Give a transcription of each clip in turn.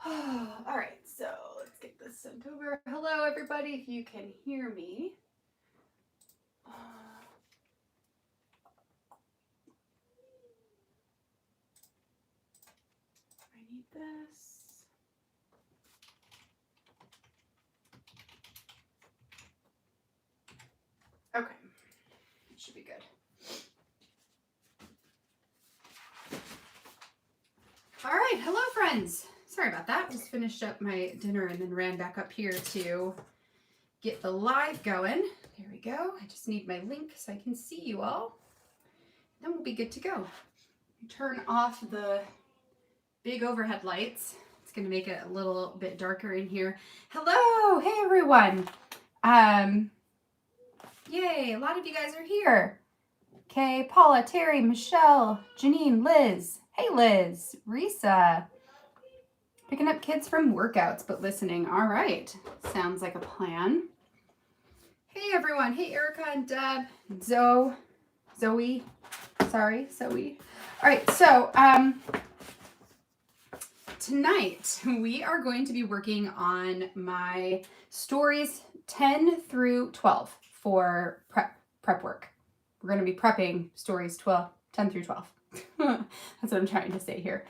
All right, so let's get this sent over. Hello, everybody, if you can hear me. I need this. Okay, it should be good. All right, hello, friends. Sorry about that. Just finished up my dinner and then ran back up here to get the live going. There we go. I just need my link so I can see you all. Then we'll be good to go. Turn off the big overhead lights. It's going to make it a little bit darker in here. Hello, hey everyone. Yay, a lot of you guys are here. Okay, Paula, Terry, Michelle, Janine, Liz. Hey Liz, Risa. Picking up kids from workouts but listening. All right, sounds like a plan. Hey everyone, hey Erica and Deb, Zoe. Sorry, Zoe. All right, so tonight we are going to be working on my stories 10 through 12 for prep work. We're going to be prepping stories 10 through 12. That's what I'm trying to say here.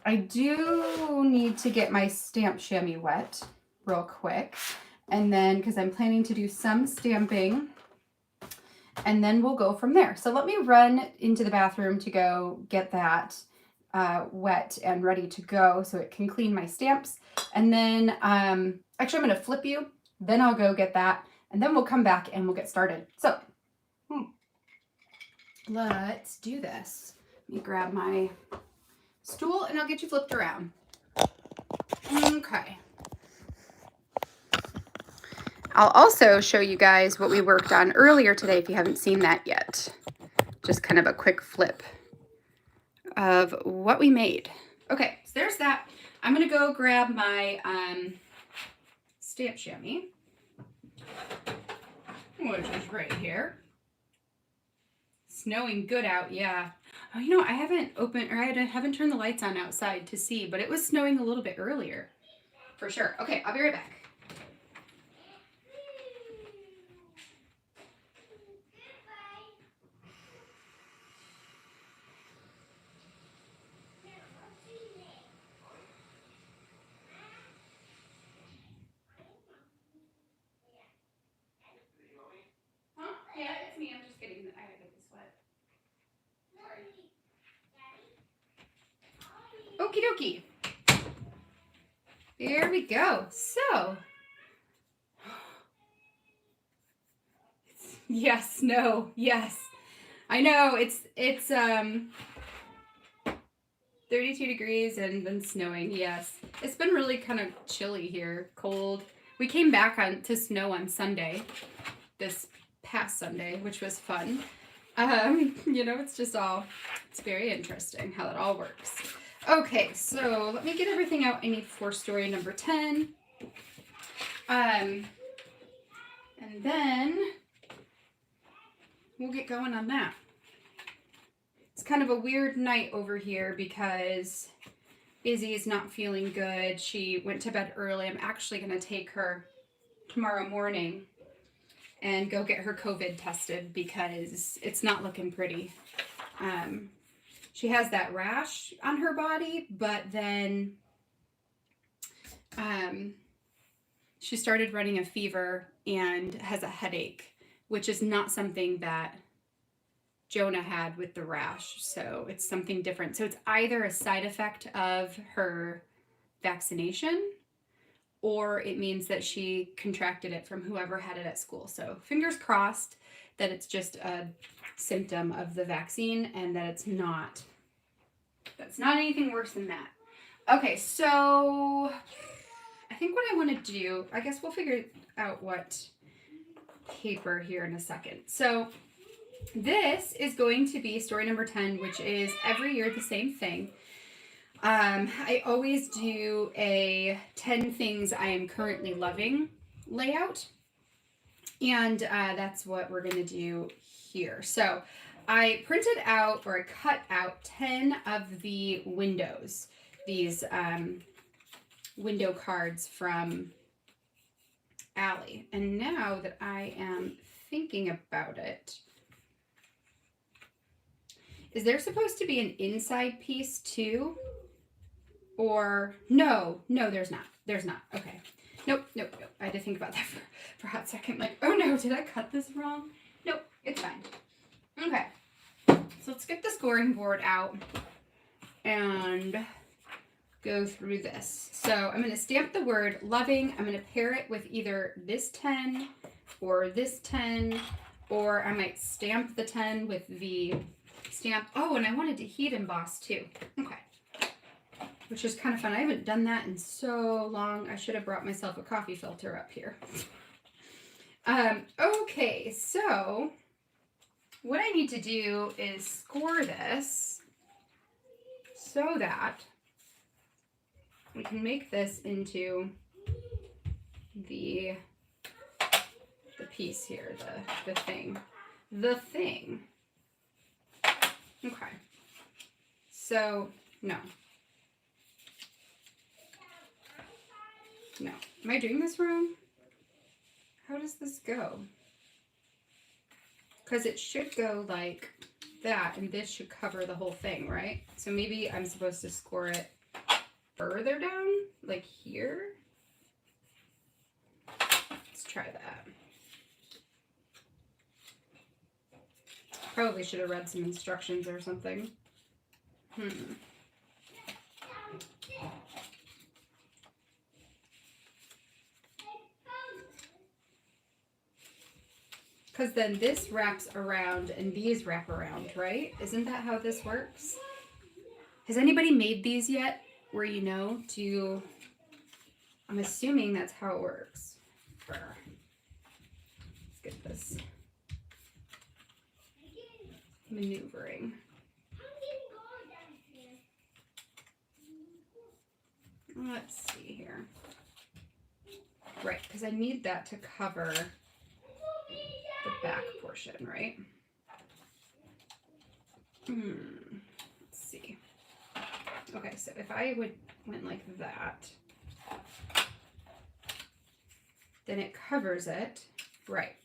I do need to get my stamp chamois wet real quick. And then, because I'm planning to do some stamping, and then we'll go from there. So let me run into the bathroom to go get that wet and ready to go so it can clean my stamps. And then, actually I'm going to flip you, then I'll go get that, and then we'll come back and we'll get started. So let's do this. Let me grab my stool and I'll get you flipped around. Okay. I'll also show you guys what we worked on earlier today if you haven't seen that yet. Just kind of a quick flip of what we made. Okay, so there's that. I'm gonna go grab my stamp chamois, which is right here. Snowing good out, yeah. Oh, you know, I haven't turned the lights on outside to see, but it was snowing a little bit earlier, for sure. Okay, I'll be right back. Huh? Yeah, it's me. I'm just getting. I gotta get this wet. Sorry. Okie dokie. There we go. So, yes, no, yes. I know it's 32 degrees and been snowing. Yes, it's been really kind of chilly here, cold. We came back to snow on Sunday, this past Sunday, which was fun. You know, it's very interesting how it all works. Okay, so let me get everything out I need for story number 10. And then we'll get going on that. It's kind of a weird night over here because Izzy is not feeling good. She went to bed early. I'm actually going to take her tomorrow morning and go get her COVID tested because it's not looking pretty. She has that rash on her body, but then she started running a fever and has a headache, which is not something that Jonah had with the rash. So it's something different. So it's either a side effect of her vaccination or it means that she contracted it from whoever had it at school. So fingers crossed that it's just a symptom of the vaccine and that that's not anything worse than that. Okay, so I think what I want to do, I guess we'll figure out what paper here in a second. So this is going to be story number 10, which is every year the same thing. I always do a 10 things I am currently loving layout. And that's what we're going to do here. So I printed out, or I cut out 10 of the windows. These window cards from Allie. And now that I am thinking about it, is there supposed to be an inside piece too? Or no, there's not. There's not. Okay. Nope. I had to think about that for a hot second. Like, oh no, did I cut this wrong? Nope, it's fine. Okay. So let's get the scoring board out and go through this. So I'm going to stamp the word loving. I'm going to pair it with either this 10 or this 10, or I might stamp the 10 with the stamp. Oh, and I wanted to heat emboss too. Okay. Which is kind of fun. I haven't done that in so long. I should have brought myself a coffee filter up here. Okay, so what I need to do is score this so that we can make this into the piece here, the thing. The thing. Okay. So, no. No. Am I doing this wrong? How does this go? Because it should go like that, and this should cover the whole thing, right? So maybe I'm supposed to score it further down, like here. Let's try that. Probably should have read some instructions or something. Because then this wraps around and these wrap around, right? Isn't that how this works? Has anybody made these yet? Where you know to... I'm assuming that's how it works. Let's get this maneuvering. Let's see here. Right, because I need that to cover the back portion, right? Let's see. Okay, so if I went like that, then it covers it, right?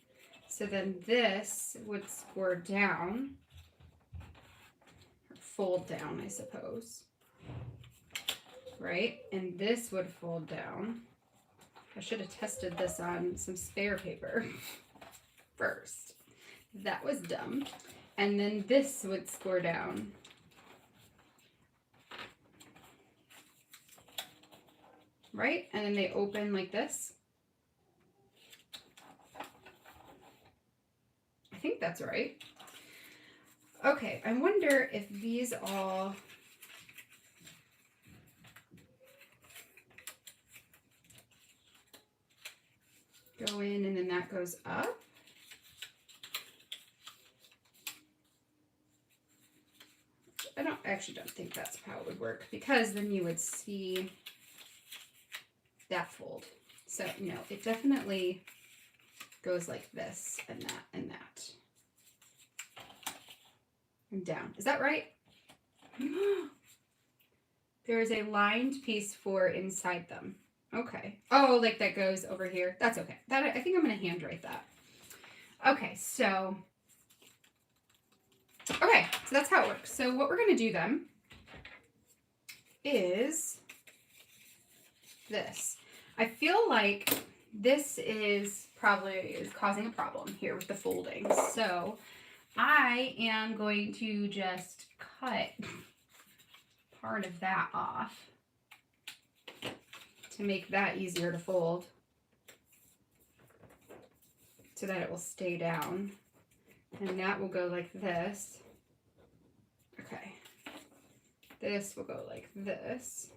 So then this would score down, or fold down, I suppose, right? And this would fold down. I should have tested this on some spare paper first. That was dumb. And then this would score down. Right? And then they open like this. I think that's right. Okay, I wonder if these all... go in and then that goes up. I actually don't think that's how it would work, because then you would see that fold. So no, it definitely goes like this and that and that. And down. Is that right? There is a lined piece for inside them. Okay. Oh, like that goes over here. That's okay. That I think I'm going to handwrite that. Okay, so that's how it works. So what we're going to do then is this. I feel like this is causing a problem here with the folding. So I am going to just cut part of that off to make that easier to fold so that it will stay down. And that will go like this. Okay. This will go like this.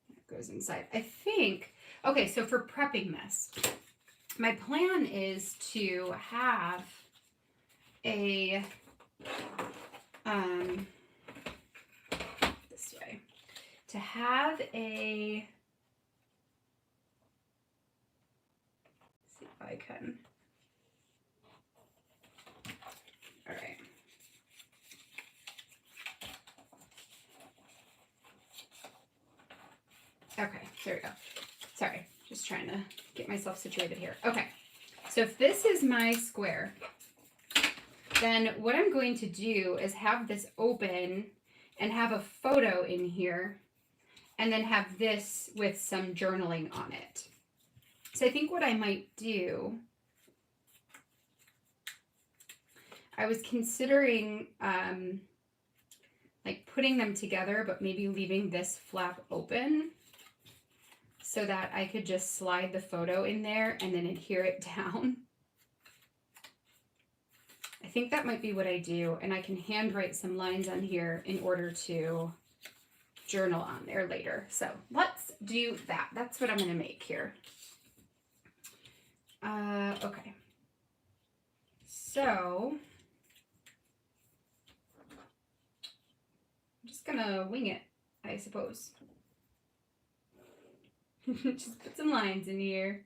It goes inside. I think, okay, so for prepping this, my plan is to have a, this way, to have a, let's see if I can, all right. Okay, there we go. Sorry, just trying to get myself situated here. Okay, so if this is my square, then what I'm going to do is have this open and have a photo in here, and then have this with some journaling on it. So I think what I might do, I was considering like putting them together, but maybe leaving this flap open so that I could just slide the photo in there and then adhere it down. I think that might be what I do, and I can handwrite some lines on here in order to journal on there later. So let's do that. That's what I'm going to make here. Okay. So I'm just going to wing it, I suppose. Just put some lines in here.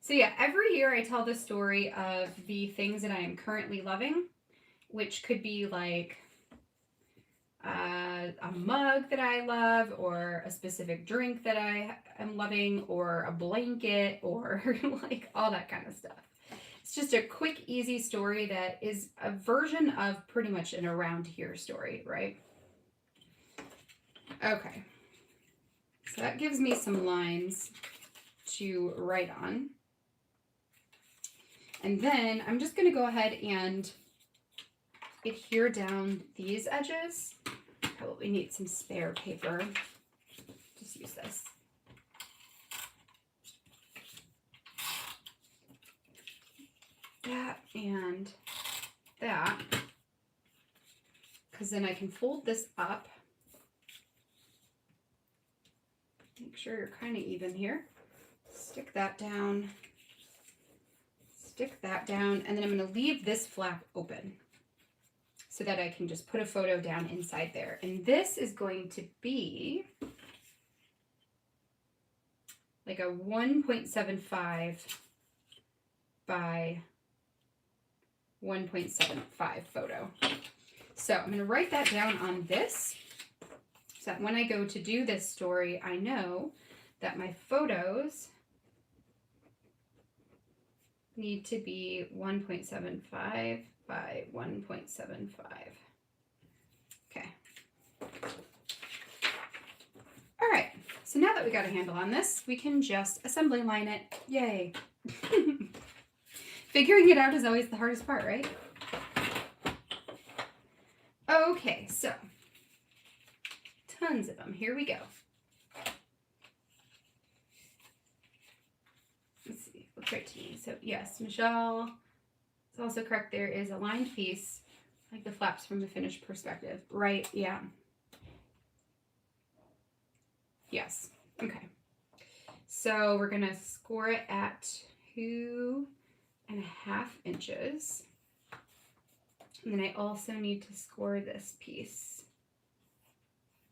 So yeah, every year I tell the story of the things that I am currently loving, which could be like a mug that I love, or a specific drink that I am loving, or a blanket, or like all that kind of stuff. It's just a quick, easy story that is a version of pretty much an around here story, right? Okay. So that gives me some lines to write on. And then I'm just going to go ahead and adhere down these edges. Probably need some spare paper. Just use this. That and that. Because then I can fold this up. Make sure you're kind of even here. Stick that down. Stick that down. And then I'm going to leave this flap open so that I can just put a photo down inside there. And this is going to be like a 1.75 by 1.75 photo. So I'm going to write that down on this so that when I go to do this story, I know that my photos need to be 1.75 by 1.75. Okay. All right, so now that we got a handle on this, we can just assembly line it. Yay. Figuring it out is always the hardest part, right? Okay, so tons of them. Here we go. Let's see, looks right to me. So yes, Michelle is also correct. There is a lined piece, like the flaps from the finished perspective. Right, yeah. Yes, okay. So we're gonna score it at 2.5 inches. And then I also need to score this piece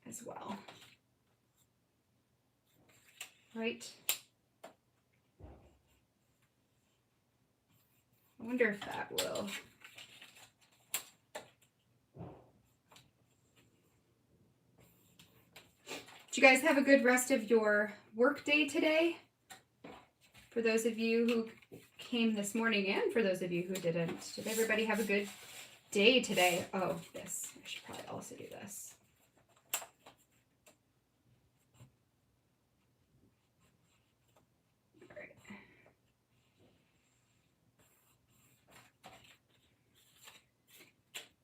as well. Right? I wonder if that will. Did you guys have a good rest of your work day today? For those of you who came this morning and for those of you who didn't, did everybody have a good day today? Oh, this. I should probably also do this. All right.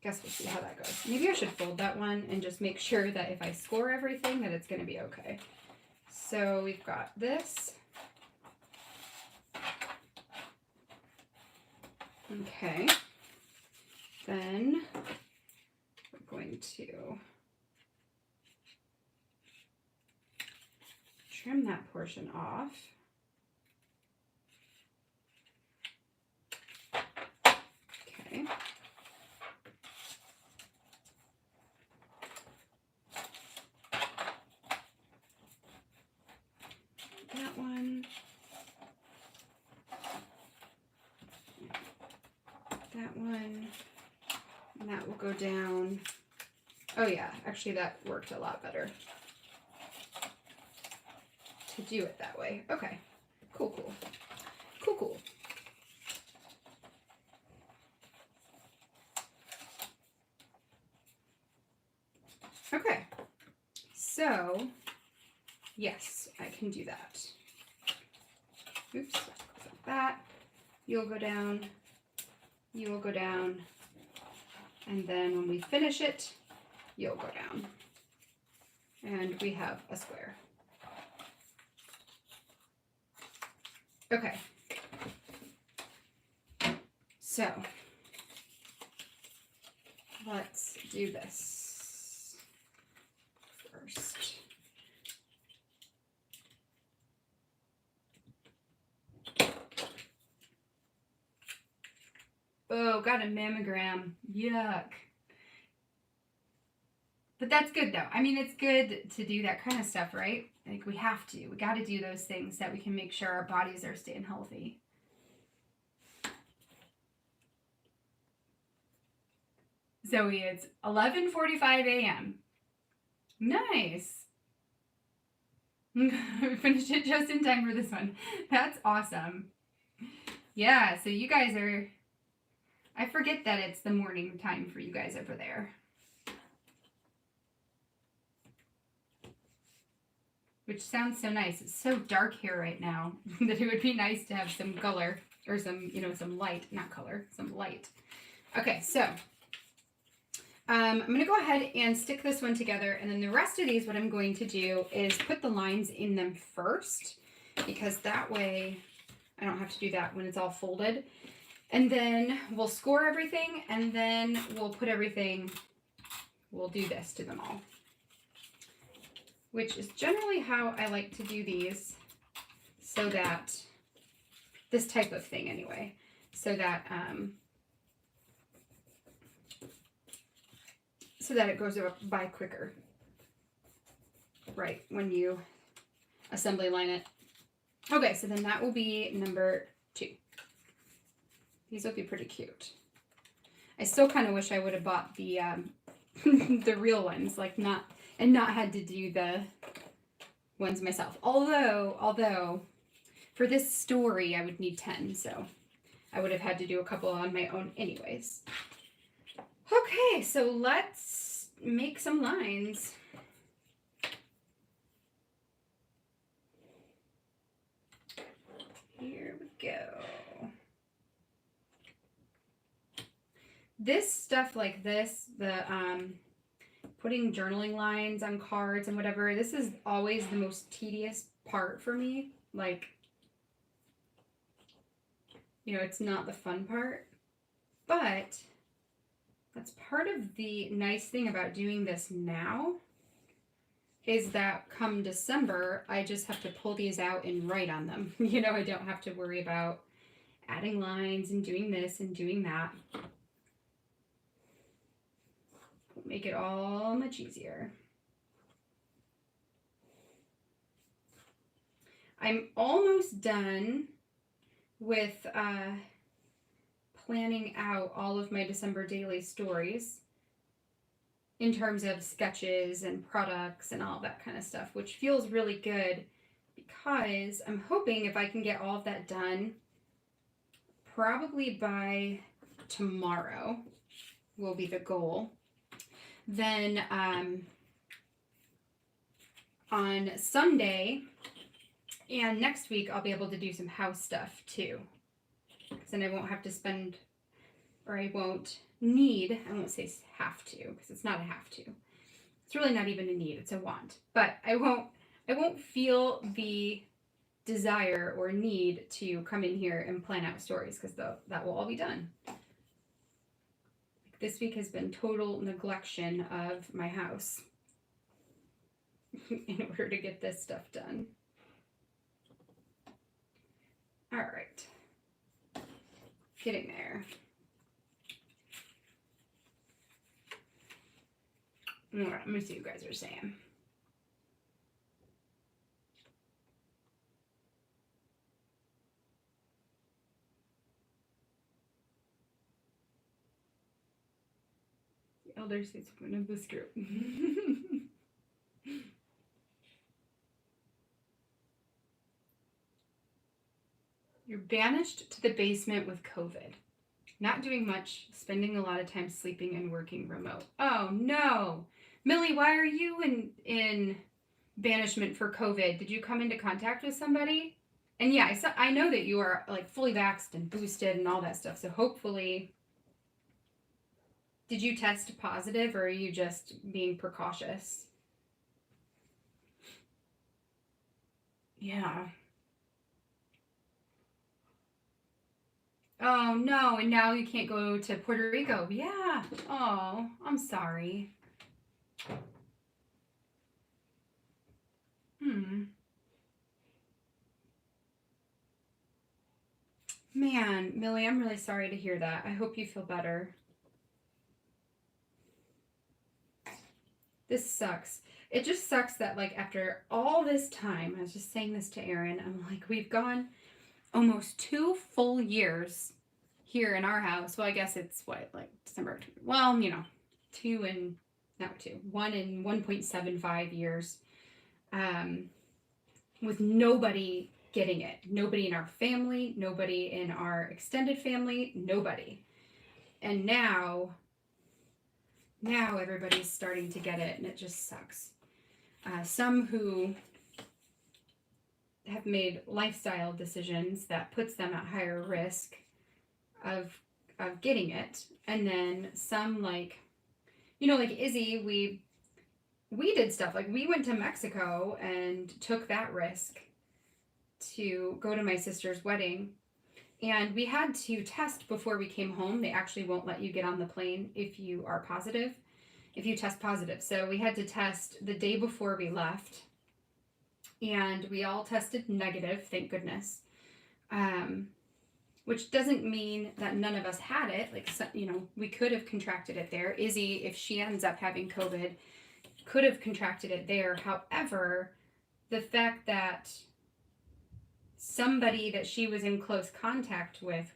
Guess we'll see how that goes. Maybe I should fold that one and just make sure that if I score everything that it's going to be okay. So we've got this. Okay. Then we're going to trim that portion off. Okay. That one. That one. And that will go down Oh yeah, actually that worked a lot better to do it that way. Okay, cool, cool, cool, cool. Okay, so yes, I can do that. Oops, like that. You'll go down, you will go down, and then when we finish it, you'll go down. And we have a square. Okay. So, let's do this first. Oh, got a mammogram. Yuck. But that's good though. I mean, it's good to do that kind of stuff, right? Like we have to. We got to do those things that we can make sure our bodies are staying healthy. Zoe, it's 11:45 a.m. Nice. We finished it just in time for this one. That's awesome. Yeah, so you guys are... I forget that it's the morning time for you guys over there. Which sounds so nice. It's so dark here right now that it would be nice to have some color or some, you know, some light, not color, some light. Okay, so I'm going to go ahead and stick this one together, and then the rest of these, what I'm going to do is put the lines in them first, because that way I don't have to do that when it's all folded. And then we'll score everything, and then we'll put everything, we'll do this to them all, which is generally how I like to do these, so that, this type of thing anyway, so that it goes by quicker, right, when you assembly line it. Okay, so then that will be number 2. These will be pretty cute. I still kind of wish I would have bought the the real ones, like not had to do the ones myself. Although for this story I would need 10, so I would have had to do a couple on my own anyways. Okay, so let's make some lines. Here we go. This stuff like this, the putting journaling lines on cards and whatever, this is always the most tedious part for me. Like, you know, it's not the fun part, but that's part of the nice thing about doing this now, is that come December, I just have to pull these out and write on them. You know, I don't have to worry about adding lines and doing this and doing that. Make it all much easier. I'm almost done with planning out all of my December daily stories in terms of sketches and products and all that kind of stuff, which feels really good, because I'm hoping if I can get all of that done probably by tomorrow will be the goal. Then on Sunday and next week I'll be able to do some house stuff too, because then I won't have to spend, or I won't need, I won't say have to, because it's not a have to. It's really not even a need, it's a want. But I won't feel the desire or need to come in here and plan out stories, because that will all be done. This week has been total neglection of my house in order to get this stuff done. All right, getting there. All right, let me see what you guys are saying. elder stateswoman of this group. You're banished to the basement with COVID. Not doing much, spending a lot of time sleeping and working remote. Oh no. Millie, why are you in banishment for COVID? Did you come into contact with somebody? And yeah, I know that you are like fully vaxxed and boosted and all that stuff. So hopefully, did you test positive or are you just being precautious? Yeah. Oh no, and now you can't go to Puerto Rico. Yeah. Oh, I'm sorry. Man, Millie, I'm really sorry to hear that. I hope you feel better. This sucks. It just sucks that, like, after all this time, I was just saying this to Erin, I'm like, we've gone almost 2 full years here in our house. Well, I guess it's what, like December. Well, 2 and not 2, 1 and 1.75 years with nobody getting it. Nobody in our family, nobody in our extended family, nobody. And now everybody's starting to get it, and it just sucks. Some who have made lifestyle decisions that puts them at higher risk of getting it, and then some like Izzy, we did stuff like we went to Mexico and took that risk to go to my sister's wedding, and we had to test before we came home. They actually won't let you get on the plane if you are positive, if you test positive. So we had to test the day before we left, and we all tested negative, thank goodness. Which doesn't mean that none of us had it. Like, we could have contracted it there. Izzy, if she ends up having COVID, could have contracted it there. However, the fact that somebody that she was in close contact with,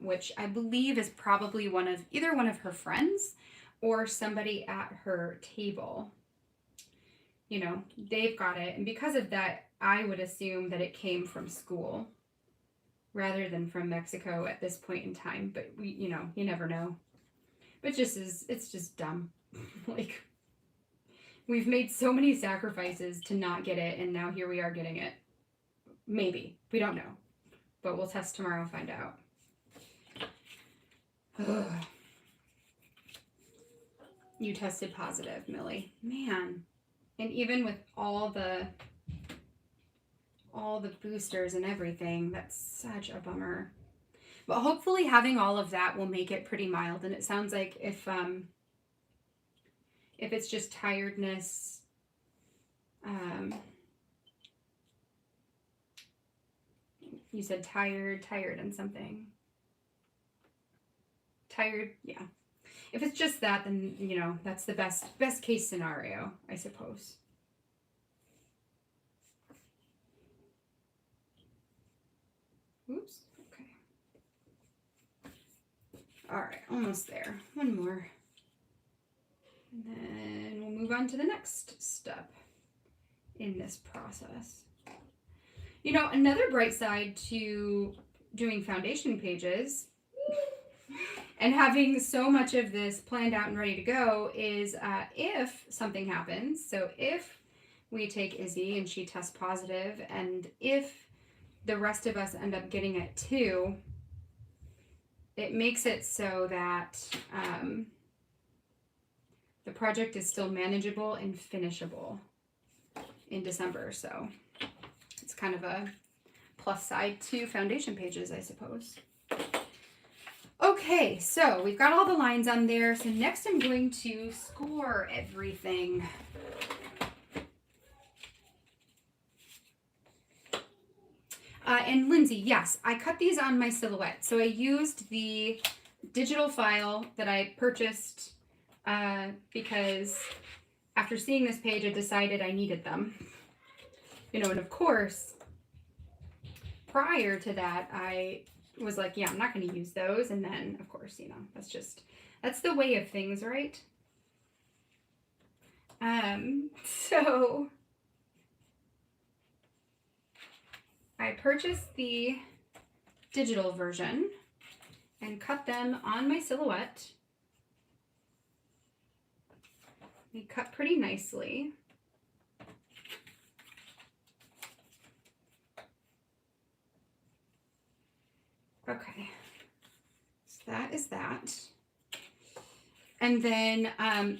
which I believe is probably either one of her friends or somebody at her table, they've got it. And because of that, I would assume that it came from school rather than from Mexico at this point in time. But you never know. But it's just dumb. Like, we've made so many sacrifices to not get it, and now here we are getting it. Maybe. We don't know. But we'll test tomorrow and find out. Ugh. You tested positive, Millie. Man. And even with all the boosters and everything, that's such a bummer. But hopefully having all of that will make it pretty mild. And it sounds like if it's just tiredness, you said tired and something. Tired, yeah. If it's just that, then, that's the best case scenario, I suppose. Oops, okay. All right, almost there. One more. And then we'll move on to the next step in this process. Another bright side to doing foundation pages and having so much of this planned out and ready to go is if something happens, so if we take Izzy and she tests positive, and if the rest of us end up getting it too, it makes it so that the project is still manageable and finishable in December. So it's kind of a plus side to foundation pages, I suppose. Okay, so we've got all the lines on there. So next I'm going to score everything. And Lindsay, yes, I cut these on my silhouette. So I used the digital file that I purchased because after seeing this page, I decided I needed them. And of course, prior to that, I was like, yeah, I'm not going to use those. And then, of course, that's the way of things, right? So I purchased the digital version and cut them on my silhouette. They cut pretty nicely. Okay, so that is that. And then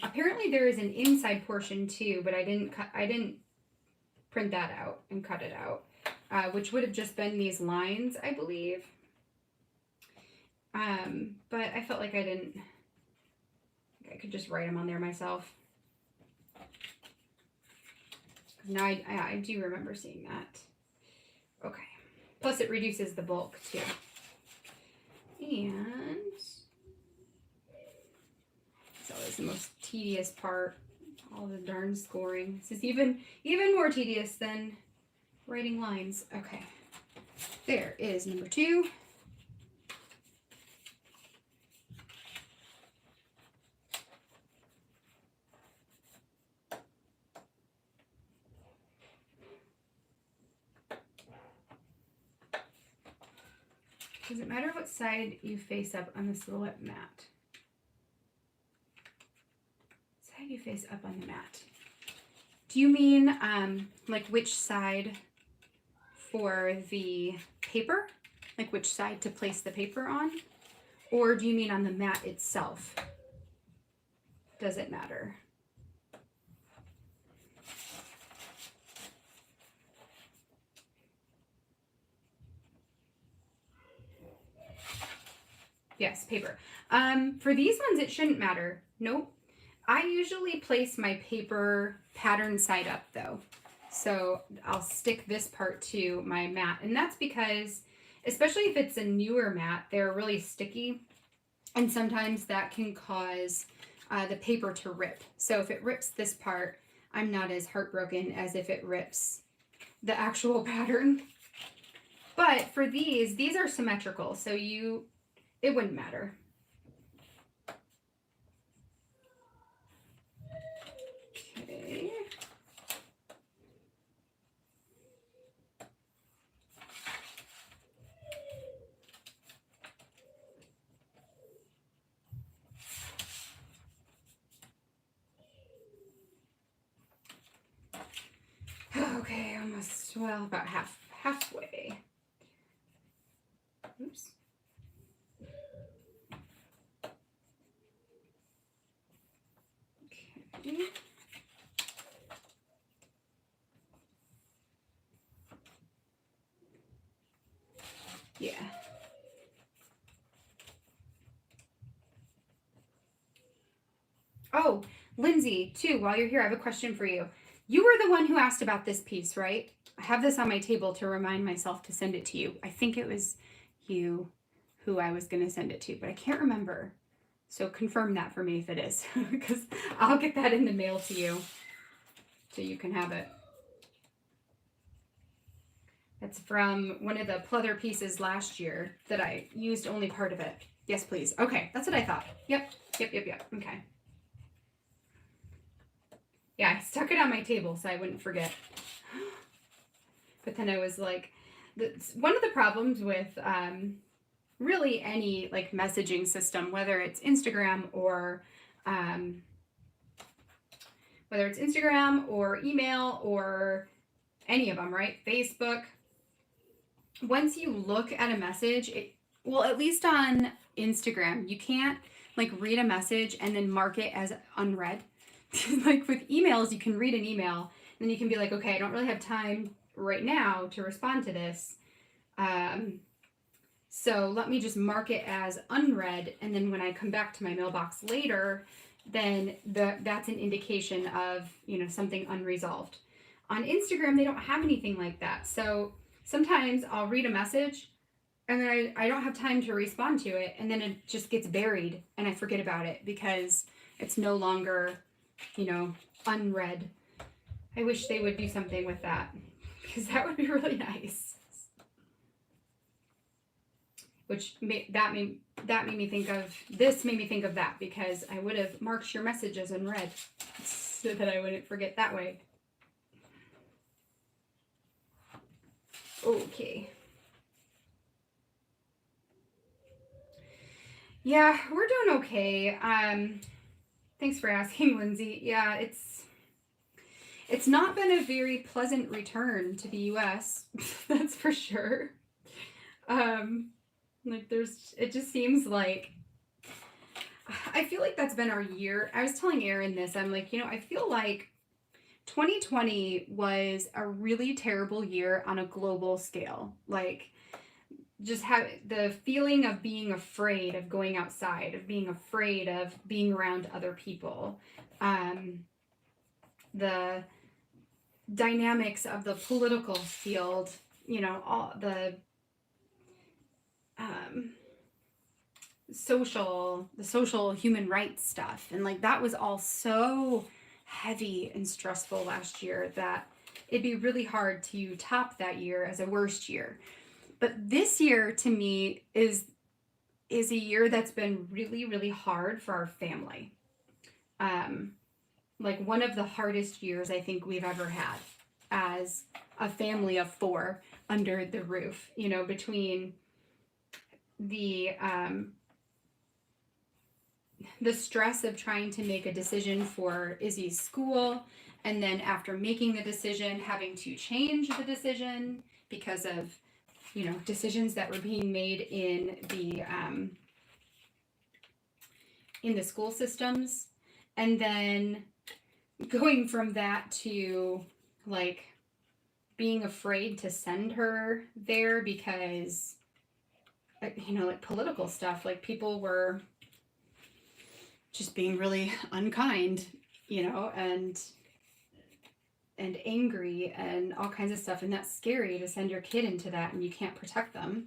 apparently there is an inside portion too, but I didn't print that out and cut it out, which would have just been these lines, I believe. But I felt like I could just write them on there myself. Now I do remember seeing that. Okay. Plus it reduces the bulk too. And it's always the most tedious part. All the darn scoring. This is even more tedious than writing lines. Okay. There is number 2. Does it matter what side you face up on the silhouette mat? Side you face up on the mat. Do you mean like which side for the paper? Like which side to place the paper on? Or do you mean on the mat itself? Does it matter? Yes, paper. For these ones, it shouldn't matter. Nope. I usually place my paper pattern side up though. So I'll stick this part to my mat. And that's because, especially if it's a newer mat, they're really sticky. And sometimes that can cause the paper to rip. So if it rips this part, I'm not as heartbroken as if it rips the actual pattern. But for these are symmetrical. So it wouldn't matter. Okay. Okay, almost, well, about halfway. Oops. Okay. Yeah. Oh, Lindsay, too, while you're here, I have a question for you. You were the one who asked about this piece, right? I have this on my table to remind myself to send it to you. I think it was you who I was going to send it to, but I can't remember. So confirm that for me if it is, because I'll get that in the mail to you so you can have it. That's from one of the pleather pieces last year that I used only part of it. Yes, please. Okay, that's what I thought. Yep. Okay. Yeah, I stuck it on my table so I wouldn't forget. But then I was like, one of the problems with really any like messaging system, whether it's Instagram or email or any of them, right? Facebook. Once you look at a message, well, at least on Instagram, you can't like read a message and then mark it as unread. Like with emails, you can read an email and then you can be like, okay, I don't really have time right now to respond to this. So let me just mark it as unread. And then when I come back to my mailbox later, then that's an indication of, something unresolved. On Instagram, they don't have anything like that. So sometimes I'll read a message and then I don't have time to respond to it. And then it just gets buried and I forget about it because it's no longer, unread. I wish they would do something with that because that would be really nice. Which made me think of that because I would have marked your message as unread. so that I wouldn't forget that way. Okay. Yeah, we're doing okay. Thanks for asking, Lindsay. Yeah, it's not been a very pleasant return to the US. That's for sure. Like it just seems like, I feel like that's been our year. I was telling Erin this. I'm like, I feel like 2020 was a really terrible year on a global scale. Like, just have the feeling of being afraid of going outside, of being afraid of being around other people. The dynamics of the political field, all the social human rights stuff. And like, that was all so heavy and stressful last year that it'd be really hard to top that year as a worst year. But this year to me is a year that's been really, really hard for our family. Like one of the hardest years I think we've ever had as a family of 4 under the roof, between the stress of trying to make a decision for Izzy's school, and then after making the decision, having to change the decision because of, decisions that were being made in the school systems, and then going from that to like being afraid to send her there because, like political stuff, like people were just being really unkind, and angry and all kinds of stuff. And that's scary to send your kid into that and you can't protect them.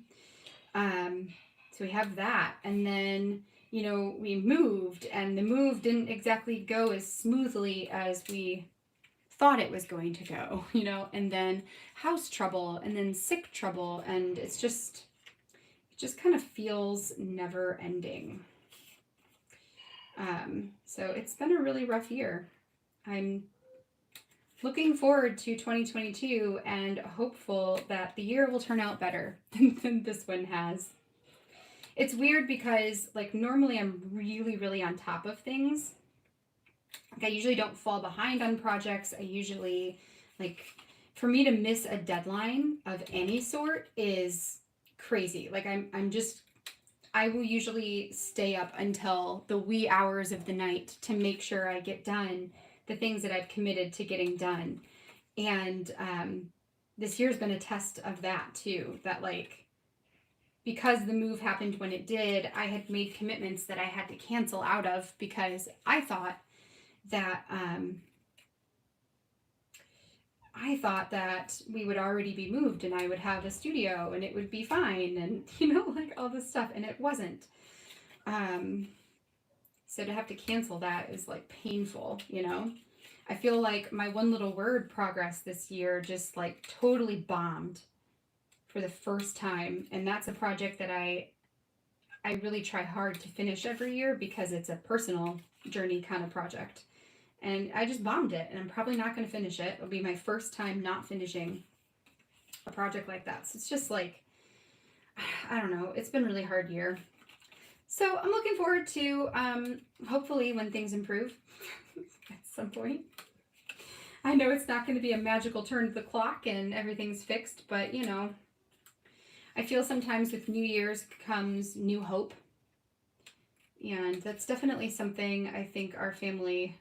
So we have that. And then, we moved, and the move didn't exactly go as smoothly as we thought it was going to go, and then house trouble, and then sick trouble. And it just kind of feels never ending. So it's been a really rough year. I'm looking forward to 2022 and hopeful that the year will turn out better than this one has. It's weird because, like, normally I'm really, really on top of things. Like, I usually don't fall behind on projects. I usually, like, for me to miss a deadline of any sort is crazy. Like, I will usually stay up until the wee hours of the night to make sure I get done the things that I've committed to getting done. And this year's been a test of that too, that like, because the move happened when it did, I had made commitments that I had to cancel out of because I thought that we would already be moved and I would have a studio and it would be fine and, like all this stuff, and it wasn't. So to have to cancel that is like painful, I feel like my one little word progress this year just like totally bombed for the first time. And that's a project that I really try hard to finish every year because it's a personal journey kind of project. And I just bombed it, and I'm probably not going to finish it. It'll be my first time not finishing a project like that. So it's just like, I don't know. It's been a really hard year. So I'm looking forward to, hopefully when things improve at some point. I know it's not going to be a magical turn of the clock and everything's fixed, but I feel sometimes with New Year's comes new hope. And that's definitely something I think our family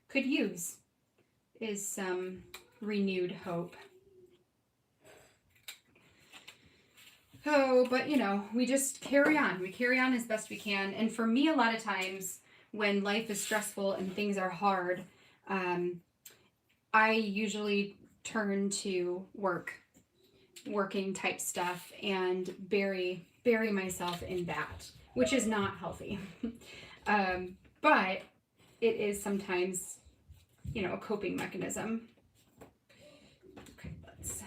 could use, is some renewed hope. Oh, but we just carry on. We carry on as best we can. And for me, a lot of times when life is stressful and things are hard, I usually turn to working type stuff and bury myself in that, which is not healthy. But it is sometimes, a coping mechanism. Okay, let's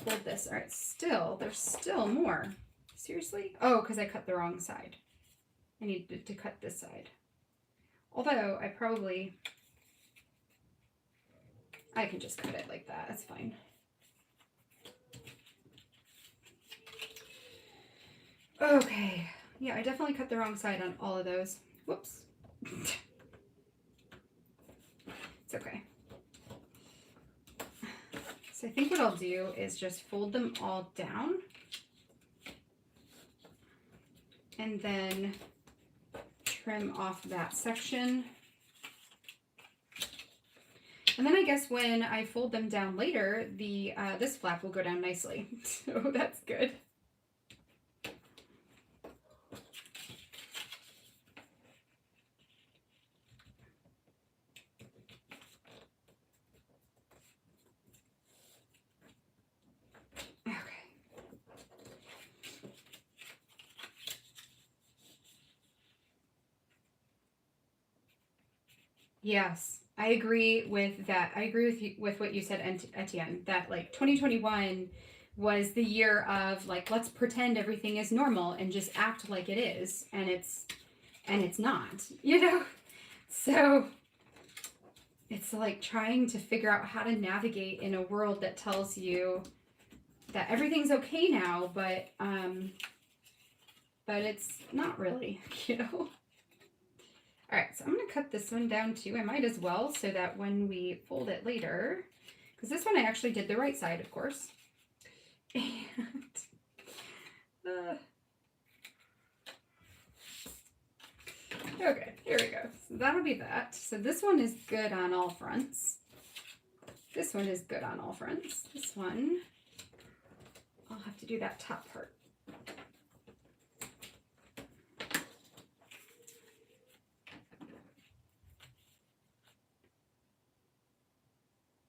hold this. All right, there's still more. Seriously? Oh, because I cut the wrong side. I needed to cut this side. Although I probably I can just cut it like that. That's fine. Okay. Yeah, I definitely cut the wrong side on all of those. Whoops. It's okay. So I think what I'll do is just fold them all down. And then trim off that section. And then I guess when I fold them down later, the this flap will go down nicely. So that's good. Yes, I agree with that. I agree with you, with what you said, Etienne, that like 2021 was the year of like, let's pretend everything is normal and just act like it is, and it's not, you know? So it's like trying to figure out how to navigate in a world that tells you that everything's okay now, but it's not really, you know? All right, so I'm going to cut this one down too. I might as well, so that when we fold it later, because this one I actually did the right side, of course. And okay, here we go. So that'll be that. So this one is good on all fronts. This one is good on all fronts. This one, I'll have to do that top part.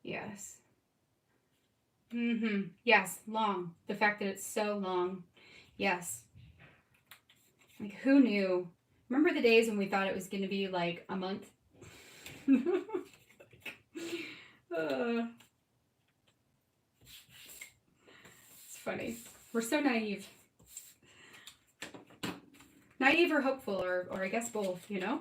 Yes. Yes, long. The fact that it's so long. Yes. Like, who knew? Remember the days when we thought it was going to be like a month? It's funny. We're so naive. Naive or hopeful, or I guess both, you know?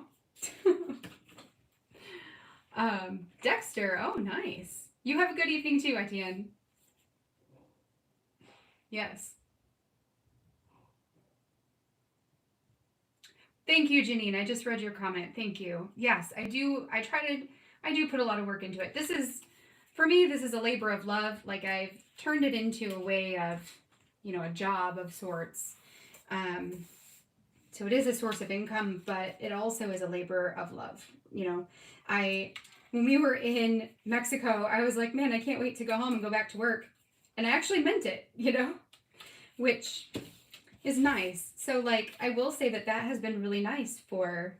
Dexter, oh, nice. You have a good evening too, Etienne. Yes. Thank you, Janine. I just read your comment. Thank you. Yes, I do. I do put a lot of work into it. This is, for me, this is a labor of love. Like, I've turned it into a way of, you know, a job of sorts. So it is a source of income, but it also is a labor of love. You know, when we were in Mexico, I was like, man, I can't wait to go home and go back to work. And I actually meant it, you know, which is nice. So like, I will say that has been really nice for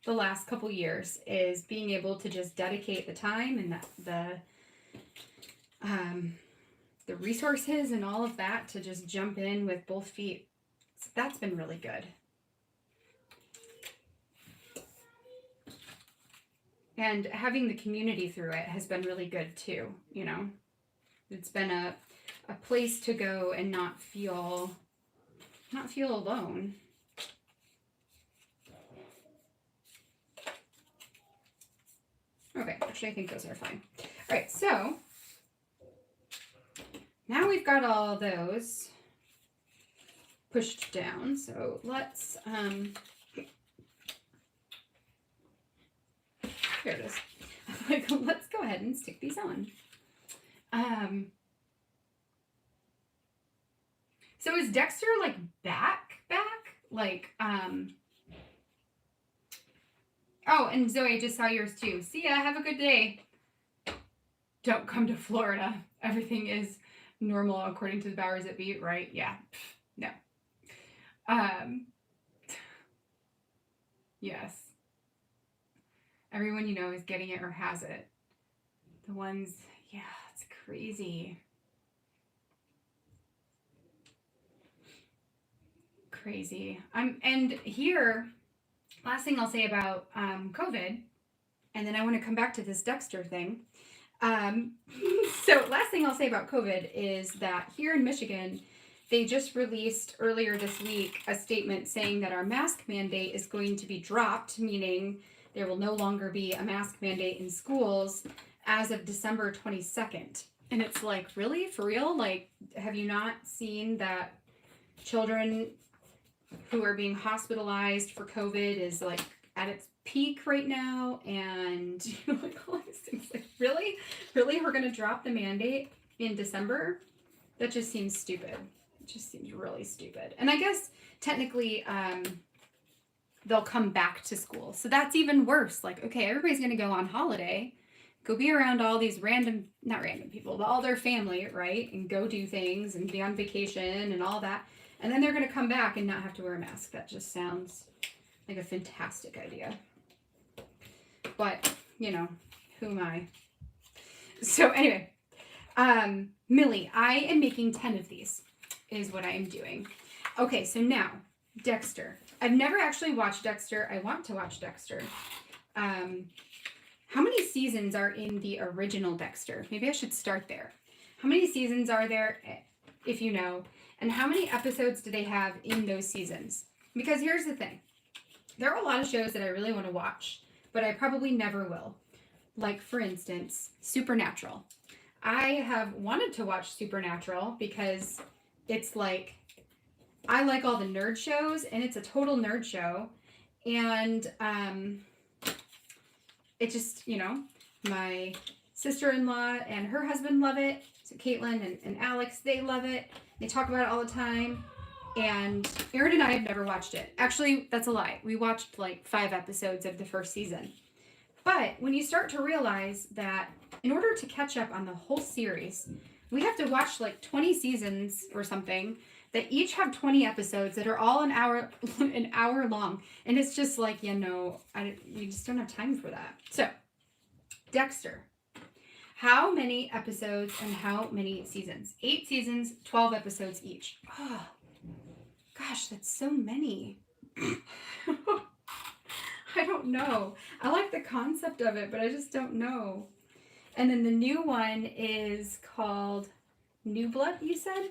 the last couple years, is being able to just dedicate the time and the resources and all of that to just jump in with both feet. So that's been really good. And having the community through it has been really good too, you know. It's been a place to go and not feel alone. Okay, actually I think those are fine. All right, so now we've got all those pushed down. So let's here it is. Like, let's go ahead and stick these on. So is Dexter like back? Like, oh, and Zoe, I just saw yours too. See ya, have a good day. Don't come to Florida. Everything is normal according to the powers that be, right? Yeah, no. Yes. Everyone you know is getting it or has it. The ones, yeah, it's crazy. Crazy. And here, last thing I'll say about COVID, and then I want to come back to this Dexter thing. So last thing I'll say about COVID is that here in Michigan, they just released earlier this week a statement saying that our mask mandate is going to be dropped, meaning there will no longer be a mask mandate in schools as of December 22nd. And it's like, really? For real? Like, have you not seen that children who are being hospitalized for COVID is like at its peak right now? And like all these things, like, really? Really? We're going to drop the mandate in December? That just seems stupid. It just seems really stupid. And I guess technically, they'll come back to school. So that's even worse. Like, okay, everybody's going to go on holiday, go be around all these not random people, but all their family, right? And go do things and be on vacation and all that. And then they're going to come back and not have to wear a mask. That just sounds like a fantastic idea. But, you know, who am I? So anyway, Millie, I am making 10 of these is what I am doing. Okay, so now, Dexter. I've never actually watched Dexter. I want to watch Dexter. How many seasons are in the original Dexter? Maybe I should start there. How many seasons are there, if you know? And how many episodes do they have in those seasons? Because here's the thing. There are a lot of shows that I really want to watch, but I probably never will. Like, for instance, Supernatural. I have wanted to watch Supernatural because it's like, I like all the nerd shows, and it's a total nerd show. And it just, you know, my sister-in-law and her husband love it. So Caitlin and Alex, they love it. They talk about it all the time. And Erin and I have never watched it. Actually, that's a lie. We watched like 5 episodes of the first season. But when you start to realize that in order to catch up on the whole series, we have to watch like 20 seasons or something that each have 20 episodes that are all an hour long. And it's just like, you know, you just don't have time for that. So, Dexter. How many episodes and how many seasons? 8 seasons, 12 episodes each. Oh, gosh, that's so many. I don't know. I like the concept of it, but I just don't know. And then the new one is called New Blood, you said?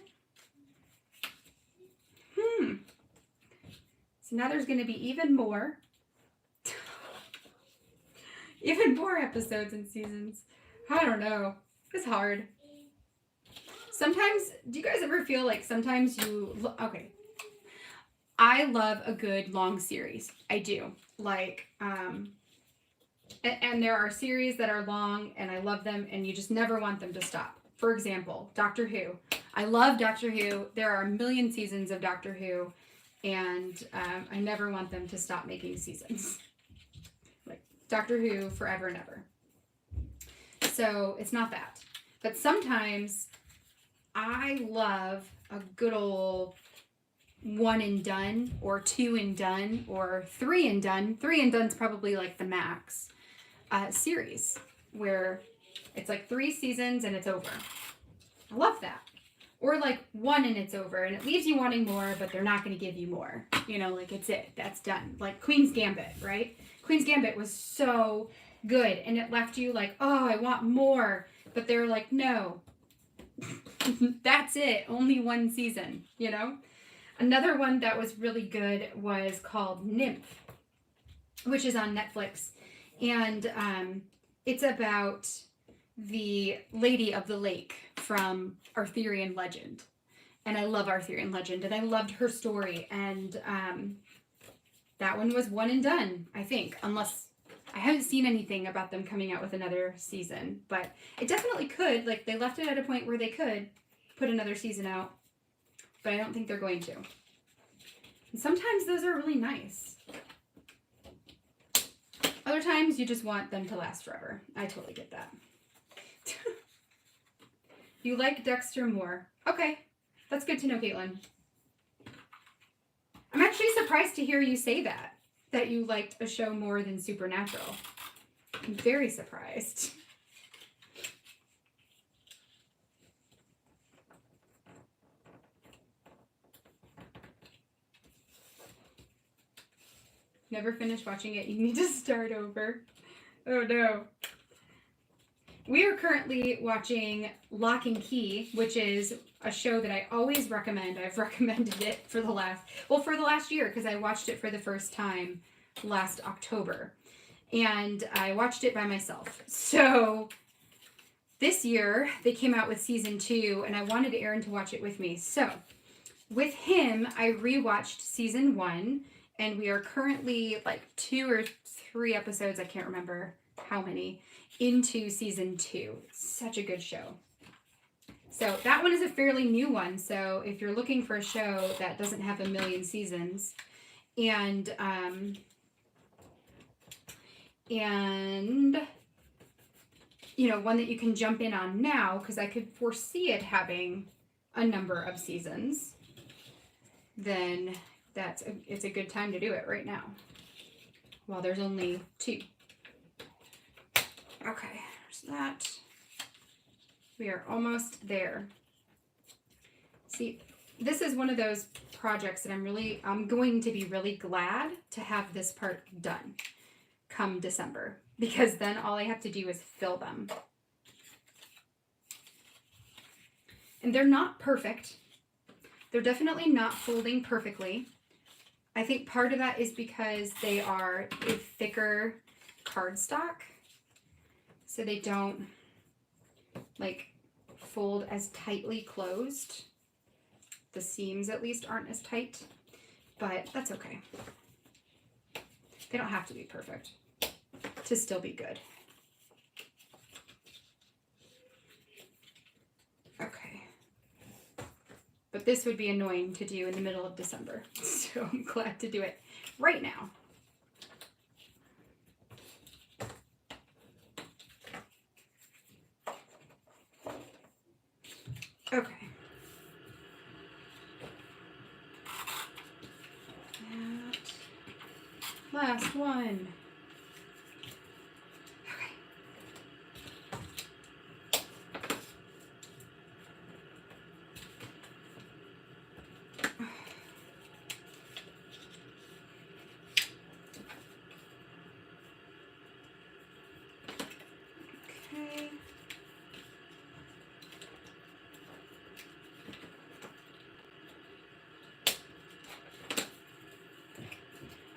So now there's going to be even more. Even more episodes and seasons. I don't know. It's hard. Sometimes, do you guys ever feel like sometimes okay. I love a good long series. I do. Like, and there are series that are long and I love them and you just never want them to stop. For example, Doctor Who. I love Doctor Who. There are a million seasons of Doctor Who and I never want them to stop making seasons. Like Doctor Who forever and ever. So it's not that. But sometimes I love a good old 1 and done or 2 and done or 3 and done. 3 and done's probably like the max series where it's like 3 seasons and it's over. I love that. Or like 1 and it's over and it leaves you wanting more, but they're not going to give you more. You know, like it's it. That's done. Like Queen's Gambit, right? Queen's Gambit was so good and it left you like, oh, I want more. But they were like, no, that's it. Only 1 season, you know? Another one that was really good was called Nymph, which is on Netflix. And it's about the Lady of the Lake from Arthurian legend. And I love Arthurian legend. And I loved her story. And that one was 1 and done, I think. Unless I haven't seen anything about them coming out with another season. But it definitely could. Like, they left it at a point where they could put another season out. But I don't think they're going to. And sometimes those are really nice. Other times you just want them to last forever. I totally get that. You like Dexter more. Okay, that's good to know, Caitlin. I'm actually surprised to hear you say that you liked a show more than Supernatural. I'm very surprised. Never finished watching it. You need to start over. Oh no. We are currently watching Lock and Key, which is a show that I always recommend. I've recommended it for the last year because I watched it for the first time last October. And I watched it by myself. So this year they came out with season 2, and I wanted Aaron to watch it with me. So with him, I rewatched season 1, and we are currently like 2 or 3 episodes, I can't remember how many, into season 2. Such a good show. So that one is a fairly new one. So if you're looking for a show that doesn't have a million seasons, and you know, one that you can jump in on now, because I could foresee it having a number of seasons, then it's a good time to do it right now. Well, there's only 2. Okay, there's that. We are almost there. See, this is one of those projects that I'm going to be really glad to have this part done come December, because then all I have to do is fill them. And they're not perfect. They're definitely not folding perfectly. I think part of that is because they are a thicker cardstock, so they don't like fold as tightly closed. The seams at least aren't as tight, but that's okay. They don't have to be perfect to still be good. Okay. But this would be annoying to do in the middle of December, so I'm glad to do it right now. Okay. That last one. Okay.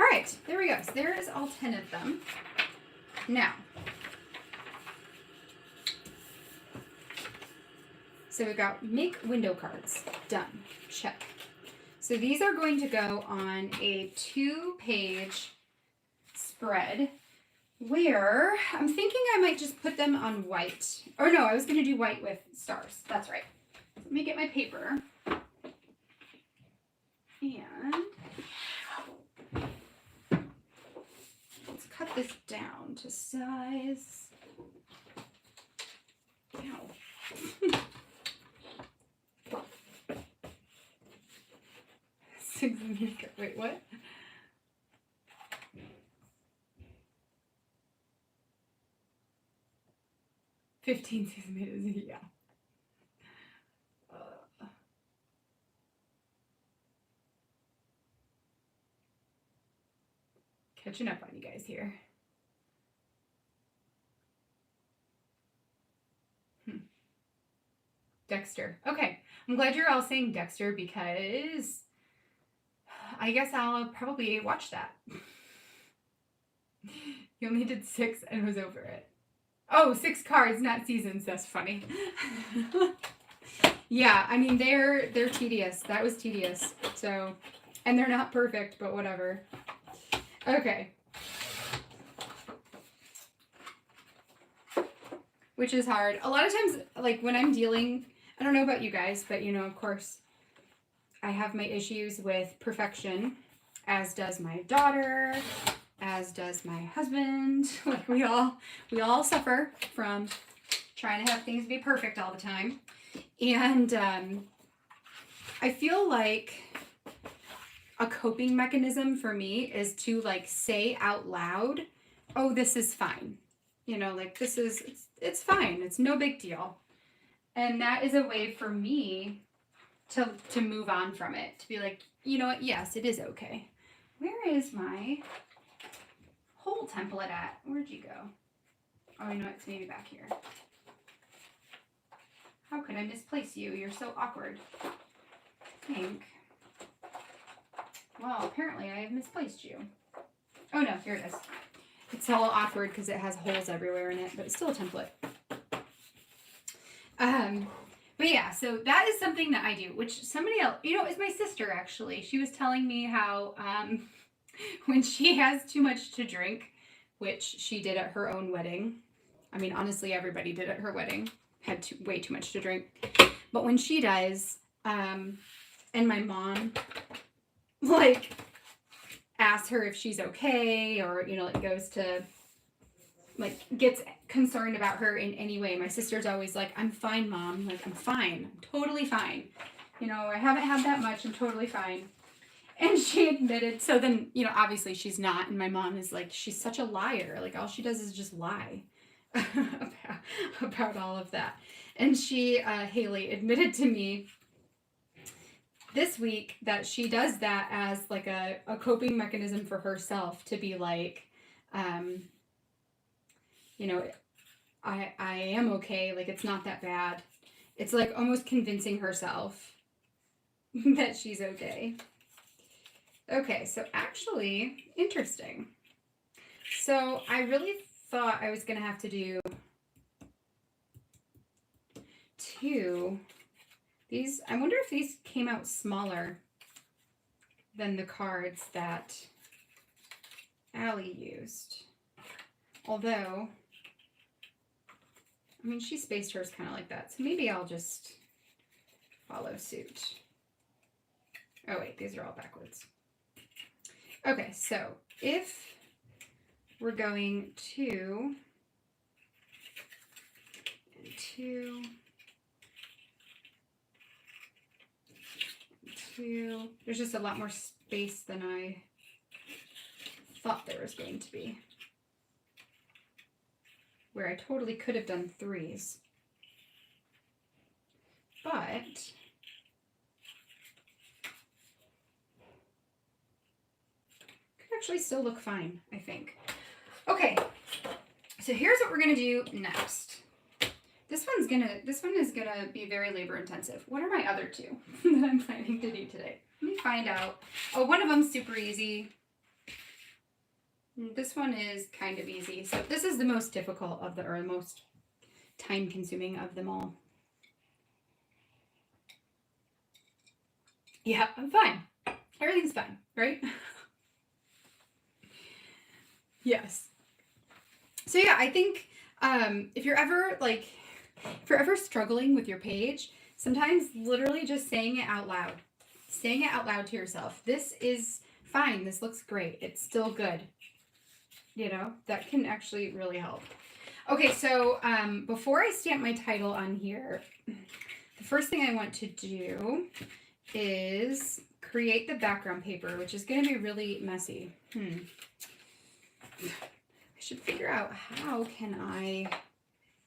All right, there we go. So there is all 10 of them. Now, so we've got make window cards. Done. Check. So these are going to go on a 2-page spread where I'm thinking I might just put them on white. Or no, I was going to do white with stars. That's right. Let me get my paper. And let's cut this down to size. Ow. 6 meters. Wait, what? $15 centimeters, yeah. Catching up on you guys here. Dexter. Okay, I'm glad you're all saying Dexter, because I guess I'll probably watch that. You only did 6 and was over it. Oh, 6 cards, not seasons. That's funny. Yeah, I mean, they're tedious. That was tedious. So, and they're not perfect, but whatever. Okay. Which is hard. A lot of times, like when I'm dealing, I don't know about you guys, but you know, of course, I have my issues with perfection, as does my daughter, as does my husband. Like we all suffer from trying to have things be perfect all the time. And I feel like a coping mechanism for me is to like say out loud, oh, this is fine. You know, like this is, it's fine. It's no big deal. And that is a way for me to move on from it. To be like, you know what? Yes, it is okay. Where is my whole template at? Where'd you go? Oh, you know, it's maybe back here. How could I misplace you? You're so awkward. I think. Well, apparently I have misplaced you. Oh no, here it is. It's all awkward because it has holes everywhere in it, but it's still a template. But yeah, so that is something that I do, which somebody else, you know, is my sister actually. She was telling me how when she has too much to drink, which she did at her own wedding. I mean, honestly, everybody did at her wedding, had way too much to drink. But when she does, and my mom, like, asks her if she's okay, or, you know, like, goes to, like, gets concerned about her in any way. My sister's always like, I'm fine, Mom. Like, I'm fine. I'm totally fine. You know, I haven't had that much. I'm totally fine. And she admitted, so then, you know, obviously she's not. And my mom is like, she's such a liar. Like, all she does is just lie about all of that. And she, Haley, admitted to me this week that she does that as like a coping mechanism for herself, to be like, you know, I am okay. Like, it's not that bad. It's like almost convincing herself that she's okay. Okay, so actually, interesting. So I really thought I was going to have to do two. These, I wonder if these came out smaller than the cards that Allie used. Although, I mean, she spaced hers kind of like that. So maybe I'll just follow suit. Oh wait, these are all backwards. Okay, so if we're going two, and two, and two, there's just a lot more space than I thought there was going to be. Where I totally could have done threes. But could actually still look fine, I think. Okay, so here's what we're gonna do next. This one is gonna be very labor intensive. What are my other two that I'm planning to do today? Let me find out. Oh, one of them's super easy. This one is kind of easy. So this is the most difficult of the, or most time consuming of them all. Yeah, I'm fine. Everything's fine, right? Yes. So yeah, I think if you're ever struggling with your page, sometimes literally just saying it out loud to yourself. This is fine. This looks great. It's still good. You know, that can actually really help. Okay, so before I stamp my title on here, the first thing I want to do is create the background paper, which is going to be really messy. I should figure out how can I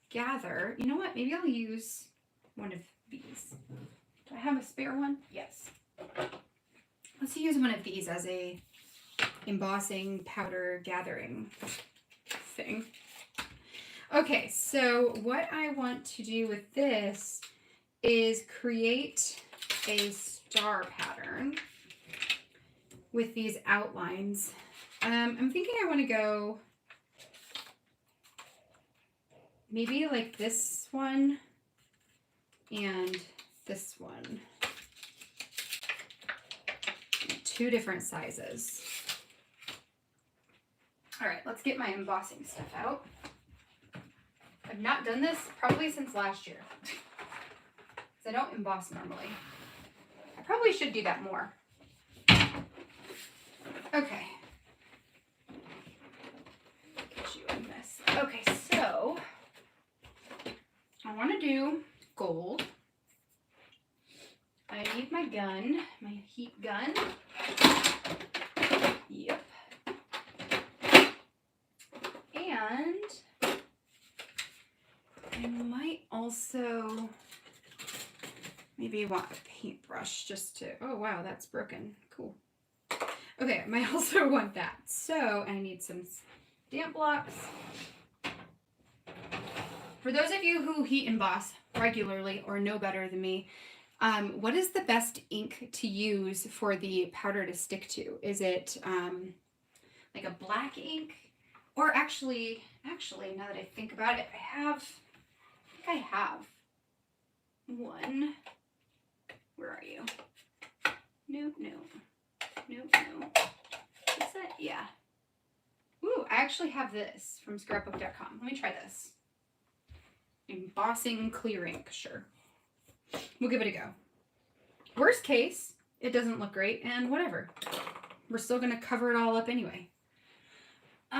gather. You know what? Maybe I'll use one of these. Do I have a spare one? Yes. Let's use one of these as a embossing powder gathering thing. Okay, so what I want to do with this is create a star pattern with these outlines. I'm thinking I want to go maybe like this one and this one. Two different sizes. All right, let's get my embossing stuff out. I've not done this probably since last year. Because I don't emboss normally. I probably should do that more. Okay. Get you in this. Okay, so I want to do gold. I need my gun, my heat gun. Yep. And I might also maybe want a paintbrush just to, oh wow, that's broken. Cool. Okay, I might also want that. So I need some stamp blocks. For those of you who heat emboss regularly or know better than me, what is the best ink to use for the powder to stick to? Is it like a black ink? Or actually, now that I think about it, I have one. Where are you? No. Is that? Yeah. Ooh, I actually have this from scrapbook.com. Let me try this. Embossing clear ink, sure. We'll give it a go. Worst case, it doesn't look great, and whatever. We're still gonna cover it all up anyway. So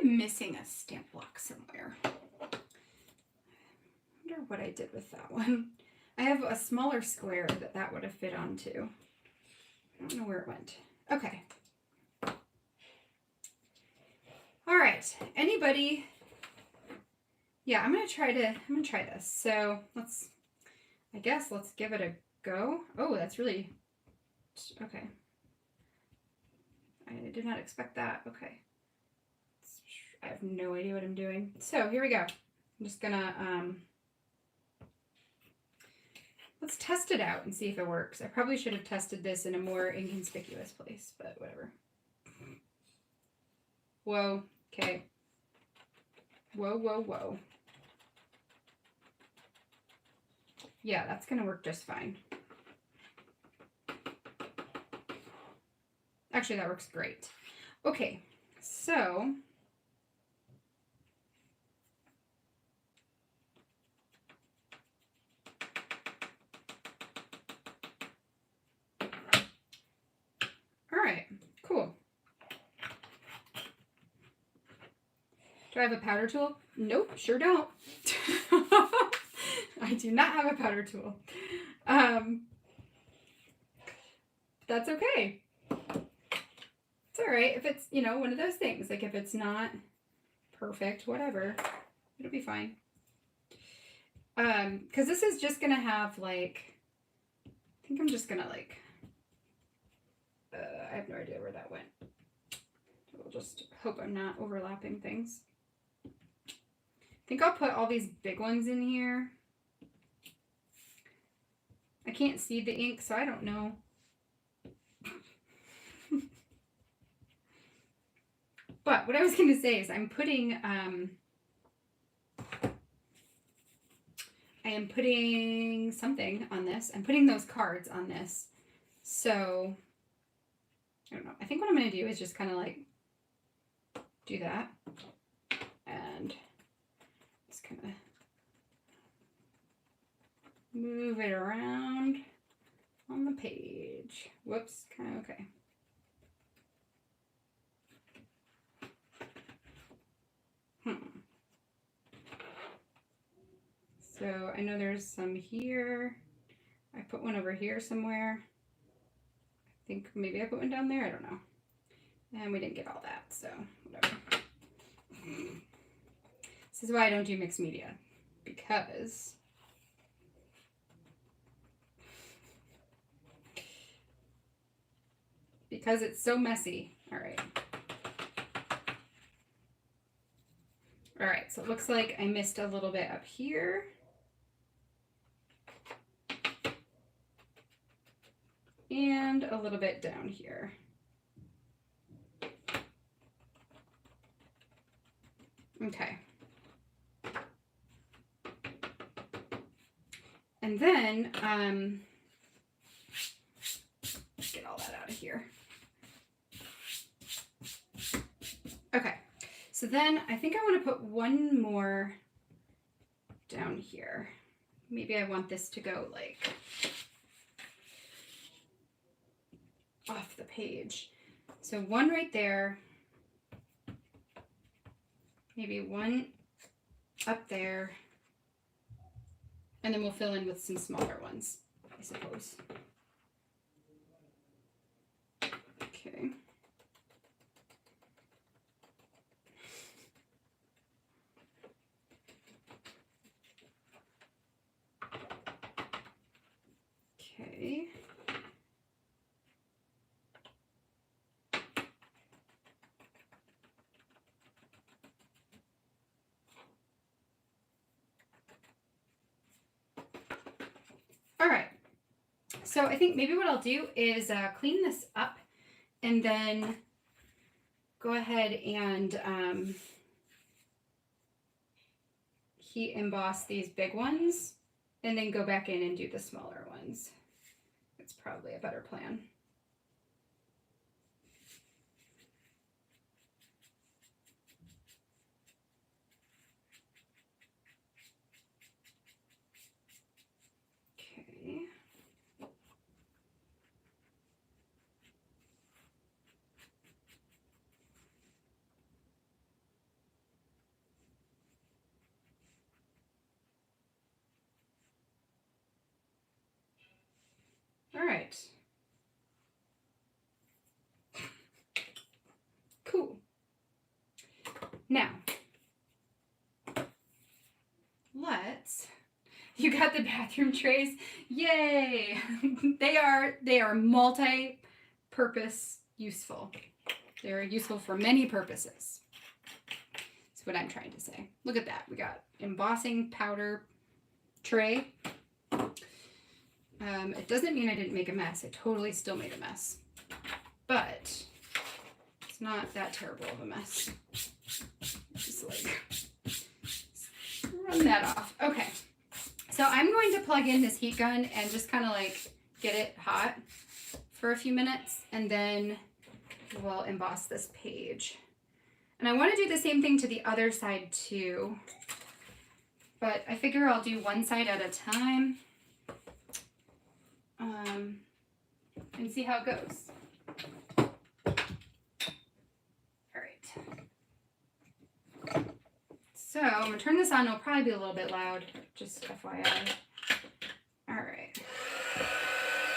I'm missing a stamp block somewhere. I wonder what I did with that one. I have a smaller square that would have fit onto. I don't know where it went. Okay. All right. Anybody? Yeah, I'm gonna try this. So let's give it a go. Oh, that's really okay. I did not expect that. Okay. I have no idea what I'm doing. So here we go. I'm just gonna let's test it out and see if it works. I probably should have tested this in a more inconspicuous place, but whatever. Whoa. Okay. Whoa. Yeah, that's gonna work just fine. Actually, that works great. Okay, so all right, cool. Do I have a powder tool? Nope, sure don't. I do not have a powder tool. That's okay. It's all right if it's, one of those things. Like if it's not perfect, whatever, it'll be fine. Because this is just gonna have like, I think I'm just gonna like, I have no idea where that went. We'll just hope I'm not overlapping things. I think I'll put all these big ones in here. I can't see the ink, so I don't know. But what I was going to say is I am putting something on this. I'm putting those cards on this. So, I don't know. I think what I'm going to do is just kind of like do that. And just kind of move it around on the page. Whoops. Kind of okay. So I know there's some here. I put one over here somewhere. I think maybe I put one down there. I don't know. And we didn't get all that, so whatever. This is why I don't do mixed media, because it's so messy. All right. All right, so it looks like I missed a little bit up here. And a little bit down here. Okay. And then, get all that out of here. Okay, so then I think I want to put one more down here. Maybe I want this to go like off the page. So one right there, maybe one up there, and then we'll fill in with some smaller ones, I suppose. Okay. Okay. So I think maybe what I'll do is clean this up and then go ahead and heat emboss these big ones and then go back in and do the smaller ones. It's probably a better plan. Okay. All right. Cool. Now, you got the bathroom trays. Yay! They are multi-purpose useful. They're useful for many purposes. That's what I'm trying to say. Look at that. We got embossing powder tray. It doesn't mean I didn't make a mess. I totally still made a mess. But it's not that terrible of a mess. Just like run that off. Okay. So I'm going to plug in this heat gun and just kind of like get it hot for a few minutes, and then we'll emboss this page. And I want to do the same thing to the other side too, but I figure I'll do one side at a time and see how it goes. All right. So I'm gonna turn this on. It'll probably be a little bit loud, just FYI. All right.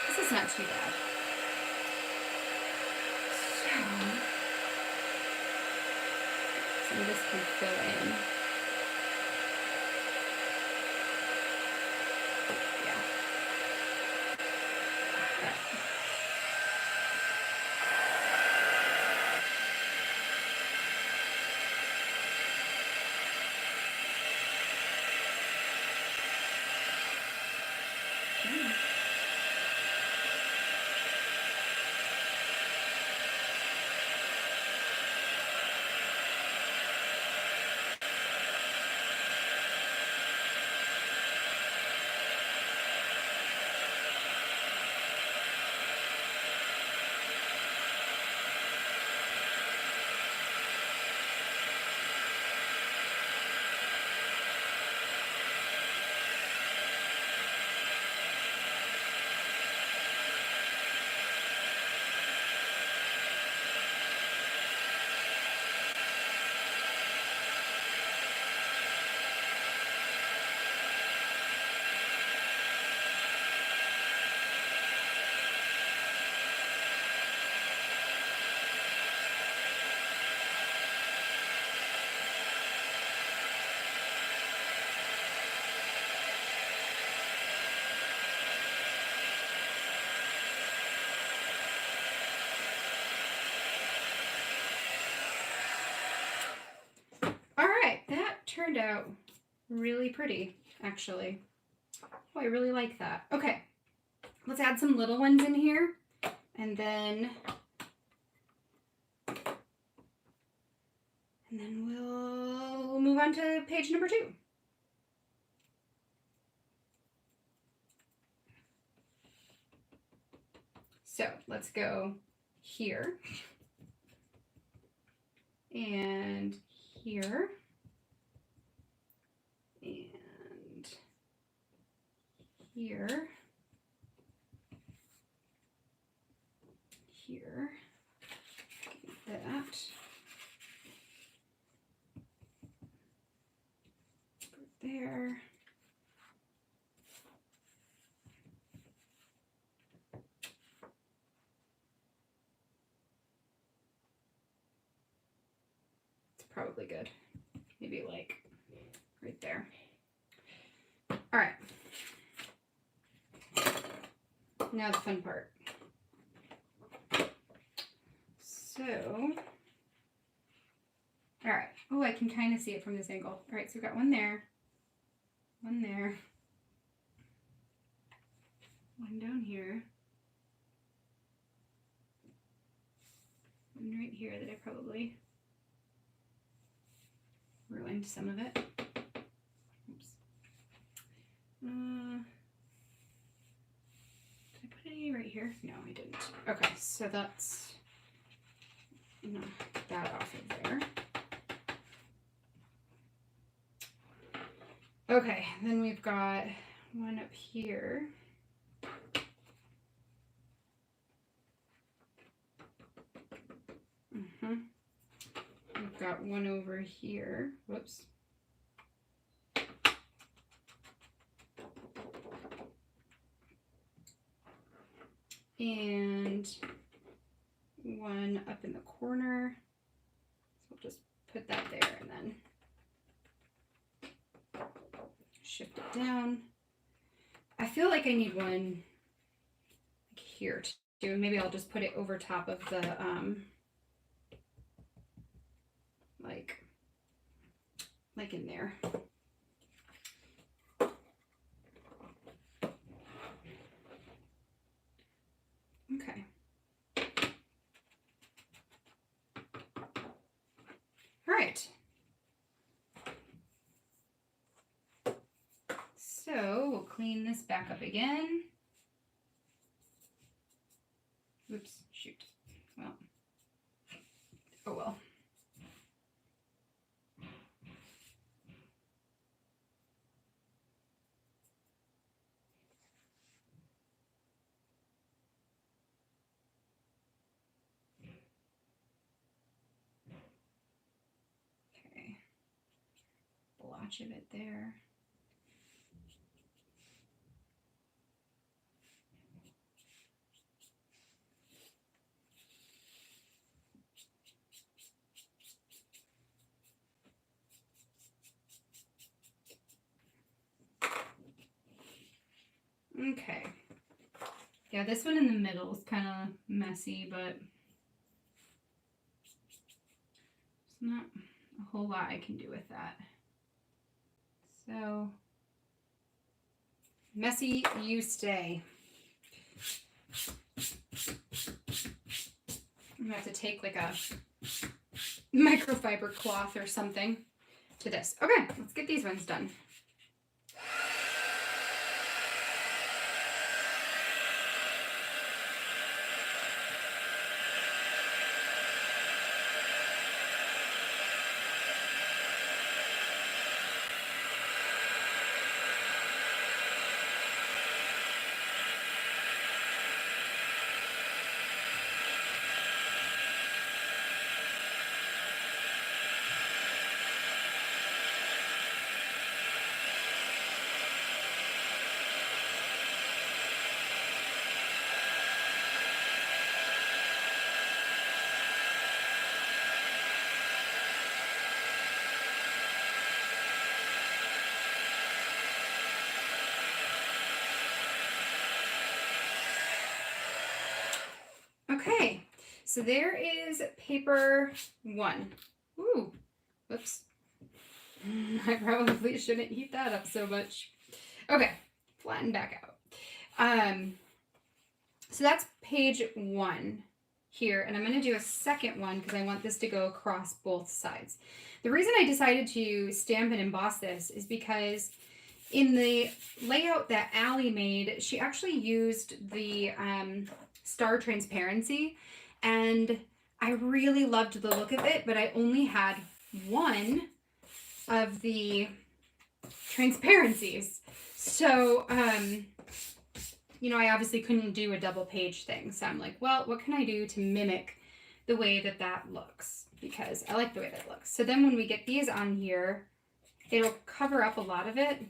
This is not too bad. So this can fill in. Yeah. All right. Turned out really pretty, actually. Oh, I really like that. Okay, let's add some little ones in here, and then we'll move on to page number 2. So let's go here and here. And here, here, that, there, it's probably good, maybe like right there. All right, now the fun part. So, all right, oh, I can kind of see it from this angle. All right, so we've got one there, one down here, one right here that I probably ruined some of it. Oops. Did I put any right here? No, I didn't. Okay, so that's knock that off of there. Okay, then we've got one up here. We've got one over here. Whoops. And one up in the corner. So we'll just put that there and then shift it down. I feel like I need one here too. Maybe I'll just put it over top of the like in there. Okay. All right. So we'll clean this back up again. Oops, shoot. Well, oh well. Okay. Blotch of it there. Okay. Yeah, this one in the middle is kind of messy, but there's not a whole lot I can do with that. So, messy, you stay. I'm gonna have to take like a microfiber cloth or something to this. Okay, let's get these ones done. Okay, so there is paper one. Ooh, whoops. I probably shouldn't heat that up so much. Okay, flatten back out. So that's page one here, and I'm going to do a second one because I want this to go across both sides. The reason I decided to stamp and emboss this is because in the layout that Allie made, she actually used the star transparency, and I really loved the look of it, but I only had one of the transparencies. So, you know, I obviously couldn't do a double page thing. So I'm like, well, what can I do to mimic the way that that looks? Because I like the way that looks. So then when we get these on here, it'll cover up a lot of it,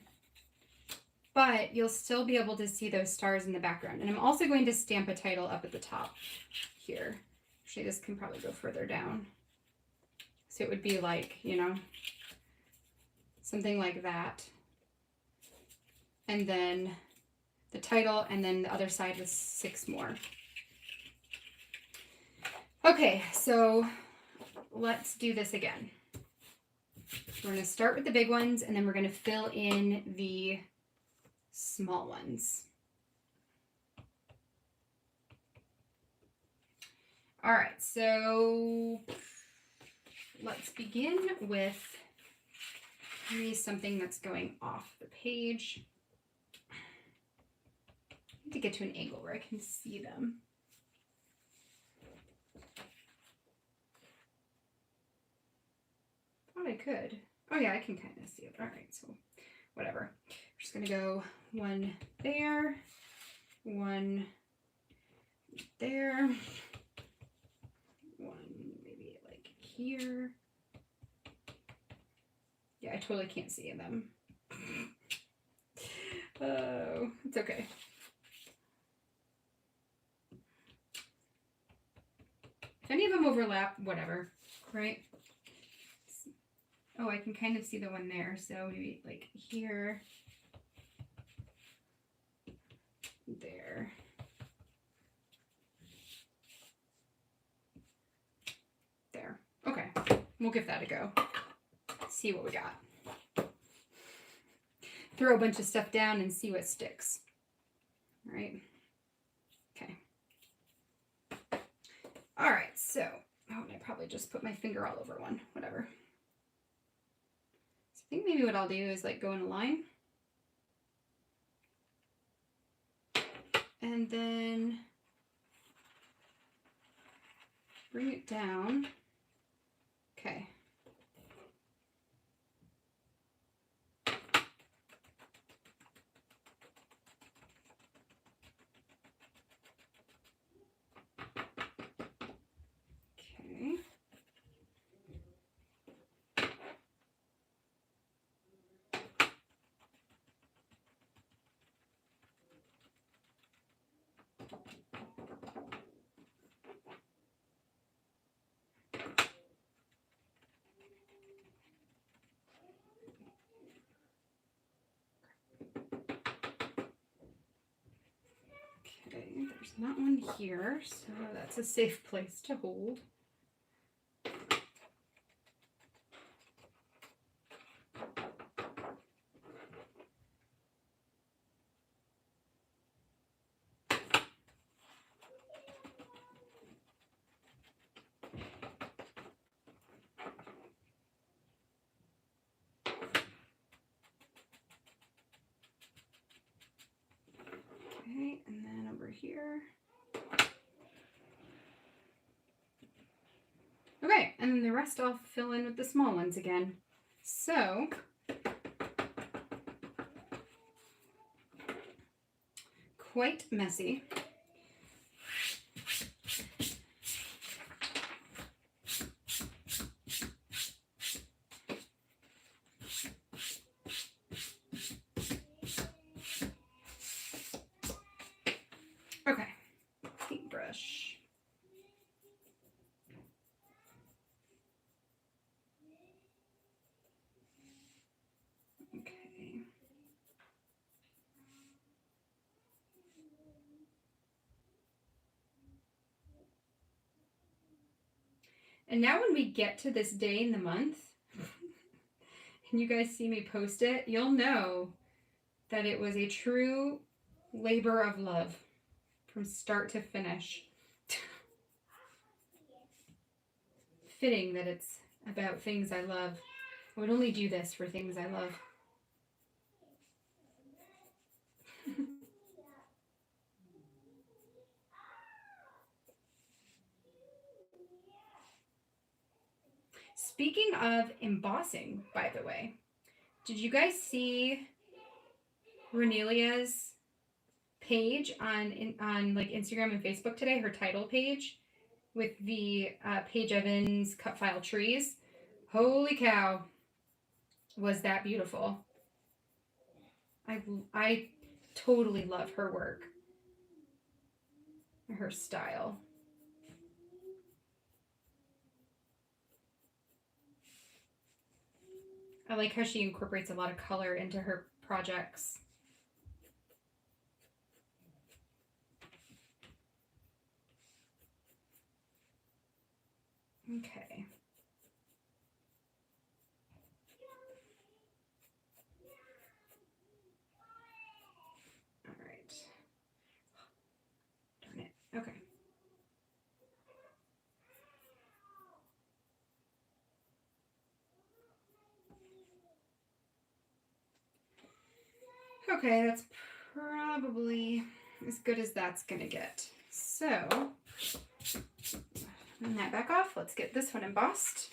but you'll still be able to see those stars in the background. And I'm also going to stamp a title up at the top here. Actually, this can probably go further down. So it would be like, you know, something like that. And then the title, and then the other side with 6 more. Okay, so let's do this again. We're going to start with the big ones, and then we're going to fill in the small ones. All right, so let's begin with maybe something that's going off the page. I need to get to an angle where I can see them. Thought I could. Oh yeah, I can kind of see it. All right, so whatever. We're just gonna go one there, one there, one maybe like here. Yeah, I totally can't see them. Oh, it's okay. If any of them overlap, whatever, right? Oh, I can kind of see the one there, so maybe like here, there. There. Okay, we'll give that a go. See what we got. Throw a bunch of stuff down and see what sticks. All right. Okay. All right, so, oh, and I probably just put my finger all over one, whatever. So I think maybe what I'll do is like go in a line. And then bring it down. Okay. Okay. Okay, there's not one here, so that's a safe place to hold. Okay, and then over here. Okay, and then the rest I'll fill in with the small ones again. So, quite messy. Okay, paintbrush. Okay. And now when we get to this day in the month, and you guys see me post it, you'll know that it was a true labor of love from start to finish. Fitting that it's about things I love. I would only do this for things I love. Speaking of embossing, by the way, did you guys see Renelia's page on like Instagram and Facebook today? Her title page with the Paige Evans cut file trees. Holy cow, was that beautiful! I totally love her work, her style. I like how she incorporates a lot of color into her projects. Okay. All right. Darn it. Okay. Okay, that's probably as good as that's gonna get. So, turn that back off. Let's get this one embossed.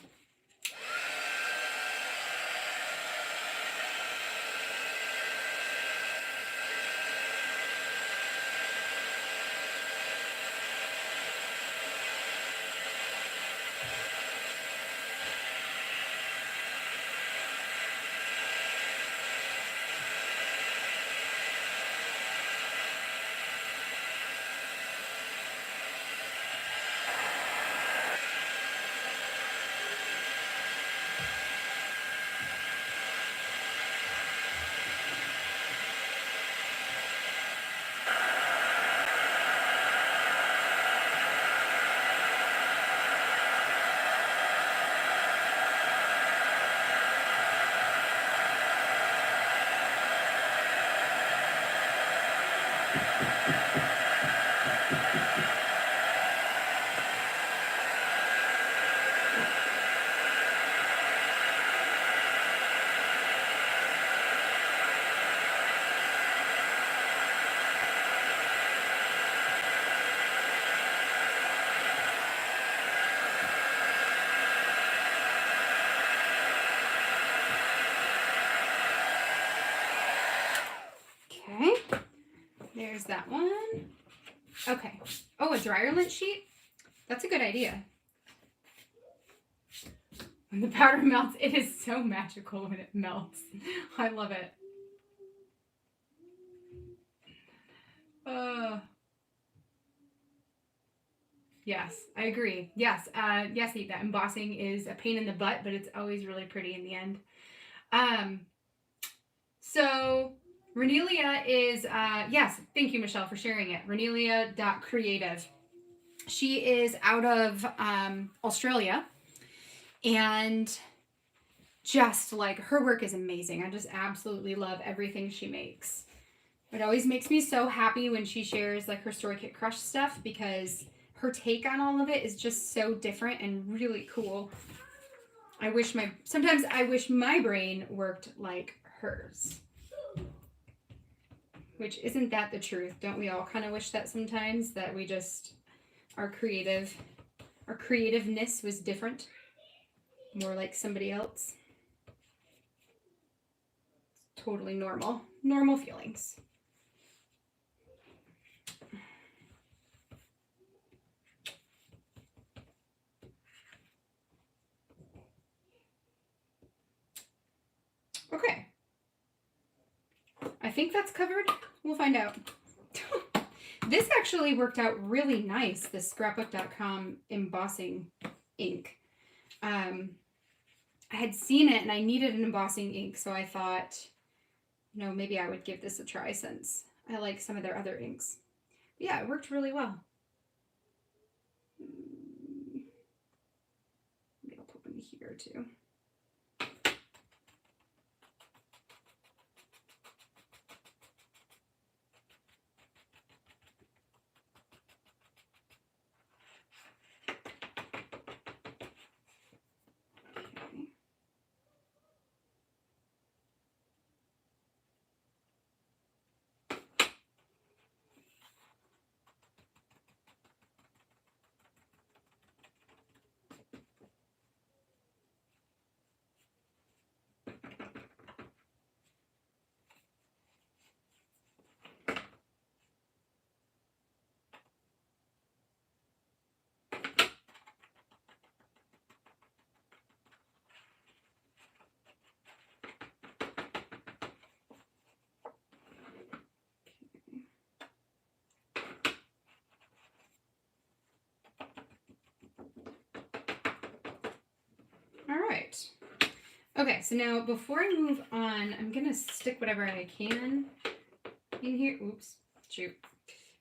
Okay, there's that one. Okay. Oh, a dryer lint sheet? That's a good idea. When the powder melts, it is so magical when it melts. I love it. Yes, I agree. Yes, yes, that embossing is a pain in the butt, but it's always really pretty in the end. So Renelia is, yes, thank you, Michelle, for sharing it. Renelia.creative. She is out of Australia, and just like her work is amazing. I just absolutely love everything she makes. It always makes me so happy when she shares like her Story Kit Crush stuff, because her take on all of it is just so different and really cool. Sometimes I wish my brain worked like hers. Which, isn't that the truth? Don't we all kind of wish that sometimes, that we just, our creativeness was different, more like somebody else? It's totally normal feelings. Okay. I think that's covered. We'll find out. This actually worked out really nice, this scrapbook.com embossing ink. I had seen it and I needed an embossing ink, so I thought, maybe I would give this a try since I like some of their other inks. But yeah, it worked really well. Maybe I'll put one here too. All right. Okay, so now before I move on, I'm going to stick whatever I can in here. Oops, shoot.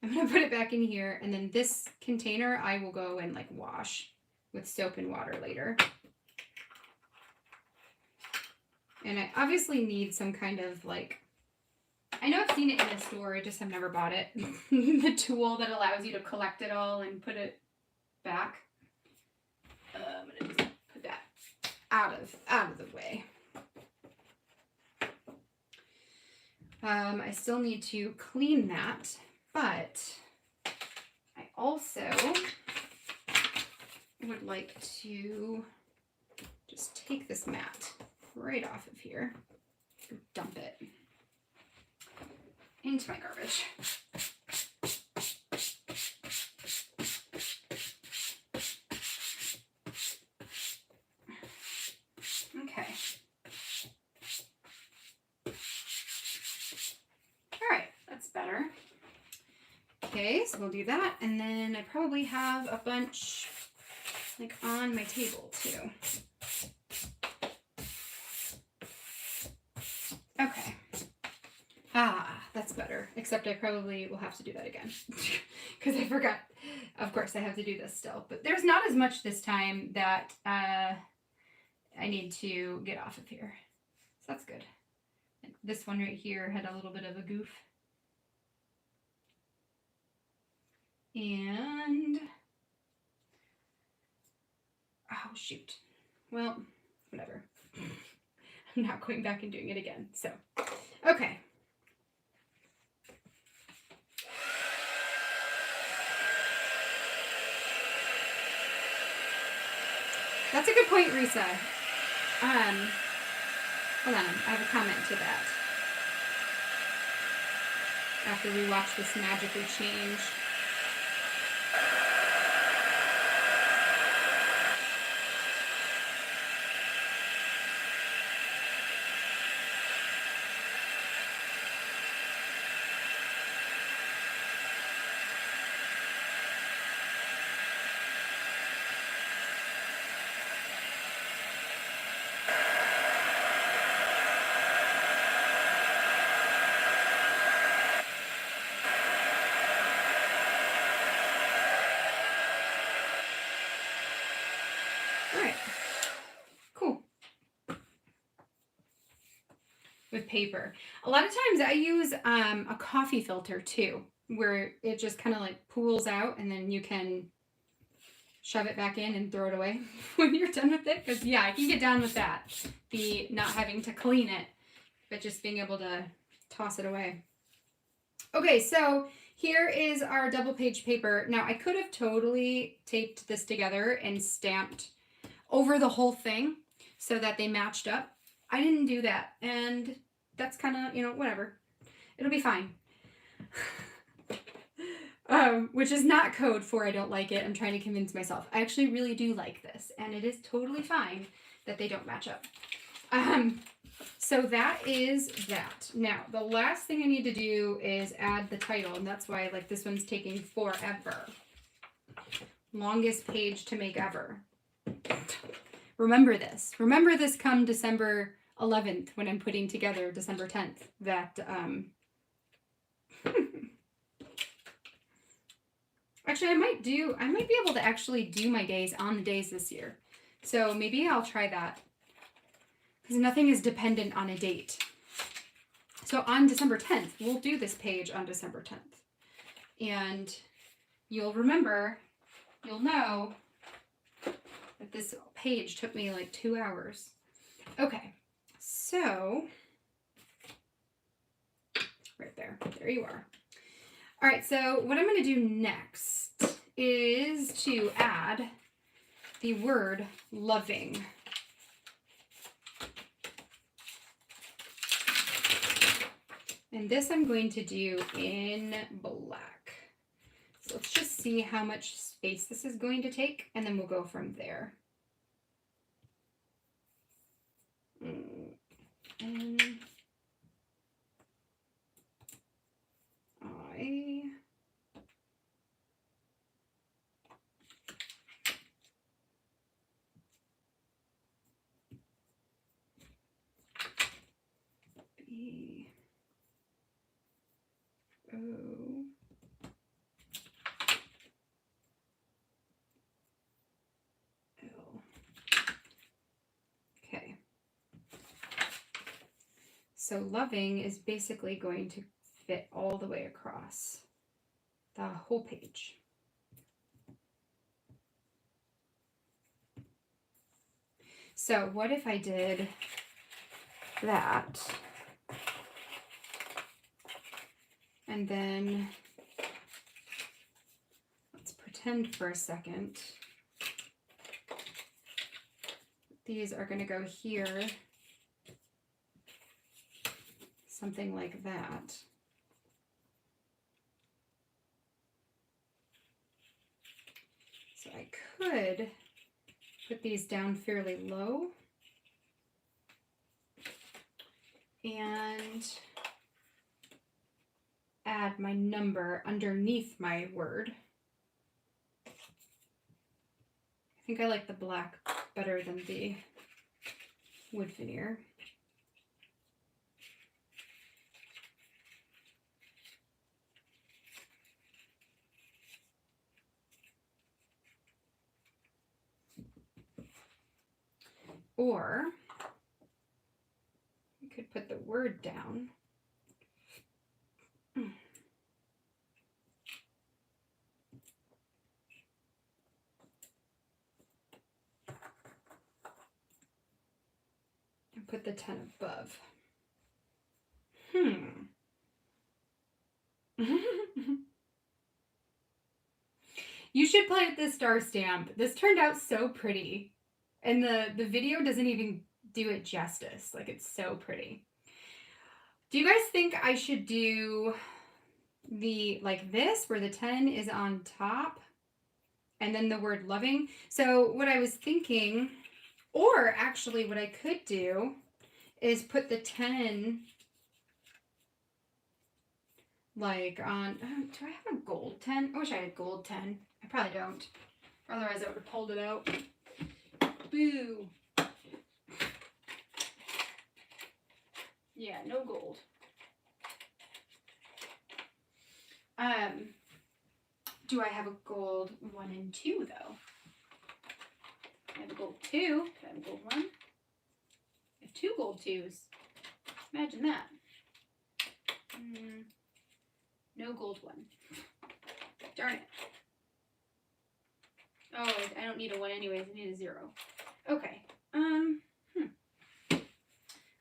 I'm going to put it back in here, and then this container I will go and like wash with soap and water later. And I obviously need some kind of like, I know I've seen it in the store, I just have never bought it. The tool that allows you to collect it all and put it back. I'm going to just put that out of the way. I still need to clean that, but I also would like to just take this mat right off of here, dump it into my garbage. Okay. All right, that's better. Okay, so we'll do that, and then I probably have a bunch like on my table too. Okay. That's better, except I probably will have to do that again because I forgot. Of course, I have to do this still, but there's not as much this time that I need to get off of here. So that's good. This one right here had a little bit of a goof. And, oh shoot. Well, whatever. I'm not going back and doing it again. So, okay. That's a good point, Risa. Hold on, I have a comment to that. After we watch this magically change. With paper. A lot of times I use a coffee filter too, where it just kind of like pools out and then you can shove it back in and throw it away when you're done with it. Because yeah, I can get down with that. The not having to clean it, but just being able to toss it away. Okay, so here is our double page paper. Now I could have totally taped this together and stamped over the whole thing so that they matched up. I didn't do that, and that's kind of, you know, whatever. It'll be fine. Which is not code for I don't like it. I'm trying to convince myself. I actually really do like this, and it is totally fine that they don't match up. So that is that. Now, the last thing I need to do is add the title, and that's why like this one's taking forever. Longest page to make ever. Remember this. Remember this come December 11th when I'm putting together December 10th that actually I might be able to actually do my days on the days this year. So maybe I'll try that because nothing is dependent on a date. So on December 10th, we'll do this page on December 10th. And you'll remember, you'll know that this page took me like 2 hours. Okay, so right there you are. All right, so what I'm going to do next is to add the word loving. And this I'm going to do in black. So let's just see how much space this is going to take, and then we'll go from there. And okay. So loving is basically going to fit all the way across the whole page. So what if I did that And then let's pretend for a second these are going to go here, something like that. So I could put these down fairly low and add my number underneath my word. I think I like the black better than the wood veneer. Or you could put the word down. And put the 10 above. You should play with this star stamp. This turned out so pretty. And the video doesn't even do it justice. Like, it's so pretty. Do you guys think I should do the, like this, where the 10 is on top and then the word loving? So what I was thinking, or actually what I could do is put the 10 like on, do I have a gold 10? I wish I had gold 10. I probably don't. Otherwise I would have pulled it out. Boo. Yeah, no gold. Do I have a gold 1 and 2 though? I have a gold 2. Do I have a gold 1? I have 2 gold 2s. Imagine that. No gold 1. Darn it. Oh, I don't need a 1 anyways. I need a 0. Okay.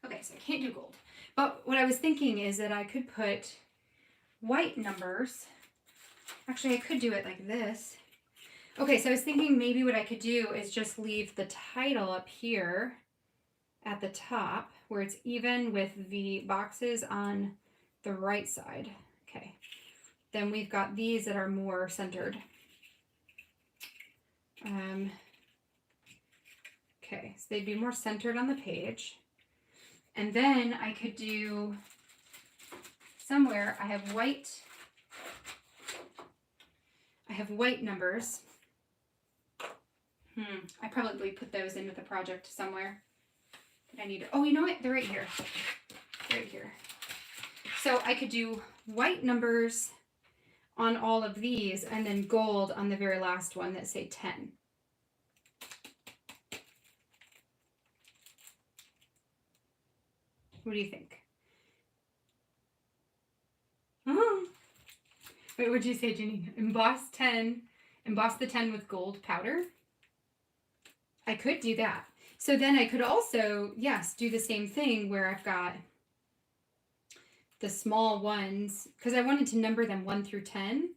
Okay, so I can't do gold. But what I was thinking is that I could put white numbers. Actually, I could do it like this. Okay, so I was thinking maybe what I could do is just leave the title up here at the top where it's even with the boxes on the right side. Okay. Then we've got these that are more centered. Okay, so they'd be more centered on the page. And then I could do somewhere, I have white numbers. I probably put those into the project somewhere. I need to, oh, you know what? They're right here. Right here. So I could do white numbers on all of these and then gold on the very last one that say 10. What do you think? Oh. Wait, what'd you say, Jenny? Emboss the 10 with gold powder? I could do that. So then I could also, yes, do the same thing where I've got the small ones, because I wanted to number them 1 through 10,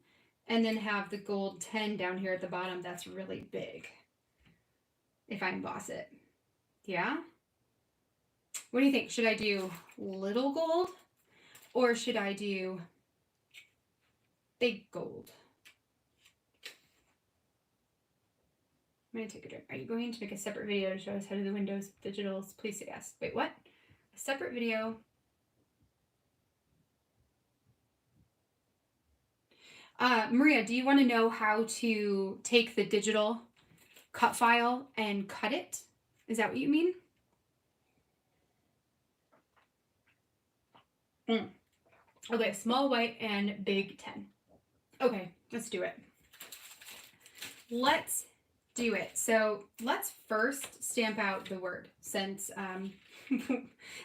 and then have the gold 10 down here at the bottom. That's really big if I emboss it. Yeah? What do you think? Should I do little gold or should I do big gold? I'm going to take a drink. Are you going to make a separate video to show us how to do the Windows digitals? Please say yes. Wait, what? A separate video? Maria, do you want to know how to take the digital cut file and cut it? Is that what you mean? Okay, small white and big 10. Okay, let's do it. Let's do it. So let's first stamp out the word since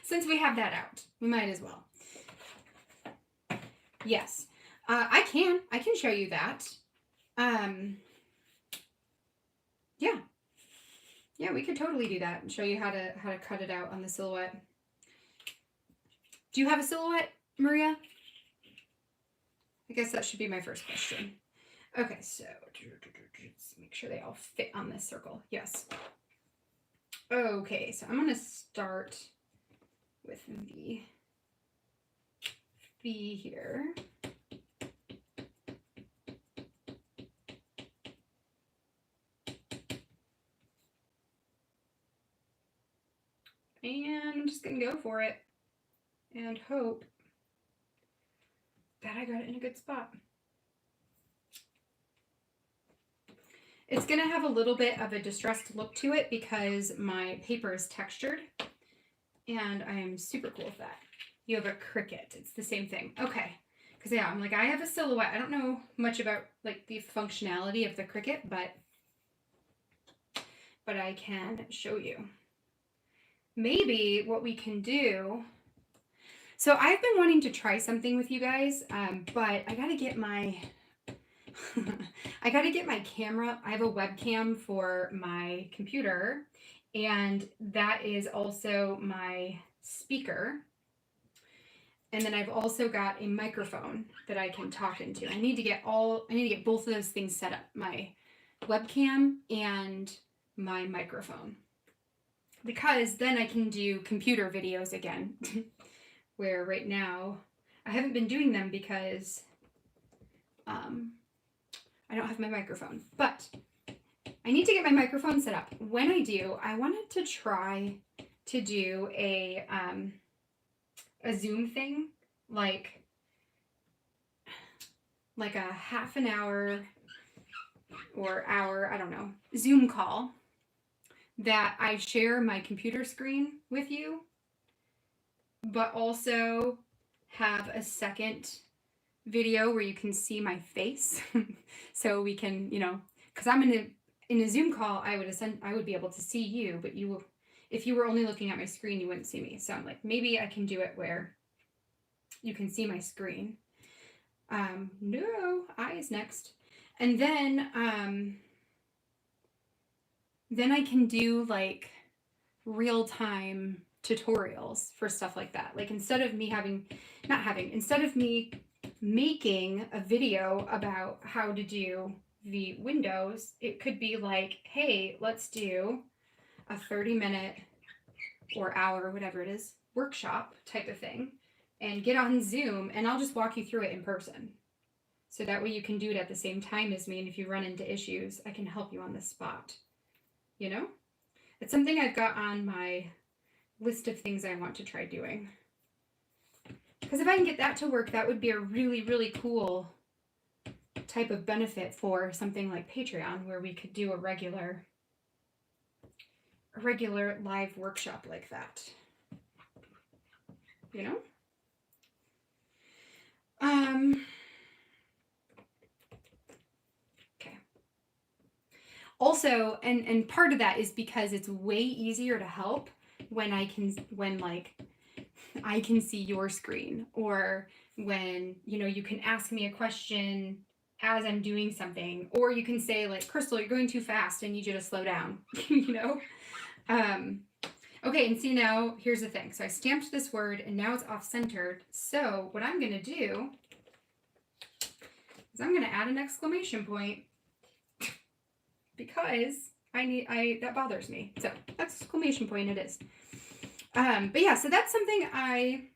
since we have that out. We might as well. Yes, I can show you that. Yeah, we could totally do that and show you how to cut it out on the silhouette. Do you have a silhouette, Maria? I guess that should be my first question. Okay, so let's make sure they all fit on this circle. Yes. Okay, so I'm going to start with the V here. And I'm just going to go for it and hope that I got it in a good spot. It's going to have a little bit of a distressed look to it because my paper is textured, and I am super cool with that. You have a cricket. It's the same thing. Okay. Because yeah, I'm like, I have a silhouette. I don't know much about like the functionality of the cricket, but I can show you. Maybe what we can do. So I've been wanting to try something with you guys, but I got to get my I got to get my camera. I have a webcam for my computer, and that is also my speaker. And then I've also got a microphone that I can talk into. I need to get both of those things set up, my webcam and my microphone. Because then I can do computer videos again, where right now I haven't been doing them because I don't have my microphone. But I need to get my microphone set up. When I do, I wanted to try to do a Zoom thing, like a half an hour or hour, I don't know, Zoom call that I share my computer screen with you, but also have a second video where you can see my face. So we can, because I'm in a Zoom call, I would be able to see you, but if you were only looking at my screen, you wouldn't see me. So I'm like, maybe I can do it where you can see my screen. No, eyes next. And then I can do like real-time tutorials for stuff like that. Like instead of me making a video about how to do the windows, it could be like, hey, let's do a 30-minute or hour, whatever it is, workshop type of thing, and get on Zoom, and I'll just walk you through it in person. So that way you can do it at the same time as me, and if you run into issues, I can help you on the spot. It's something I've got on my list of things I want to try doing. Because if I can get that to work, that would be a really, really cool type of benefit for something like Patreon, where we could do a regular live workshop like that. Okay. Also, and part of that is because it's way easier to help when I can see your screen, or when, you can ask me a question as I'm doing something, or you can say like, Crystal, you're going too fast, I need you to slow down, Okay, and see now, here's the thing. So I stamped this word, and now it's off-centered. So what I'm going to do is I'm going to add an exclamation point because that bothers me. So exclamation point it is. But yeah, so that's something I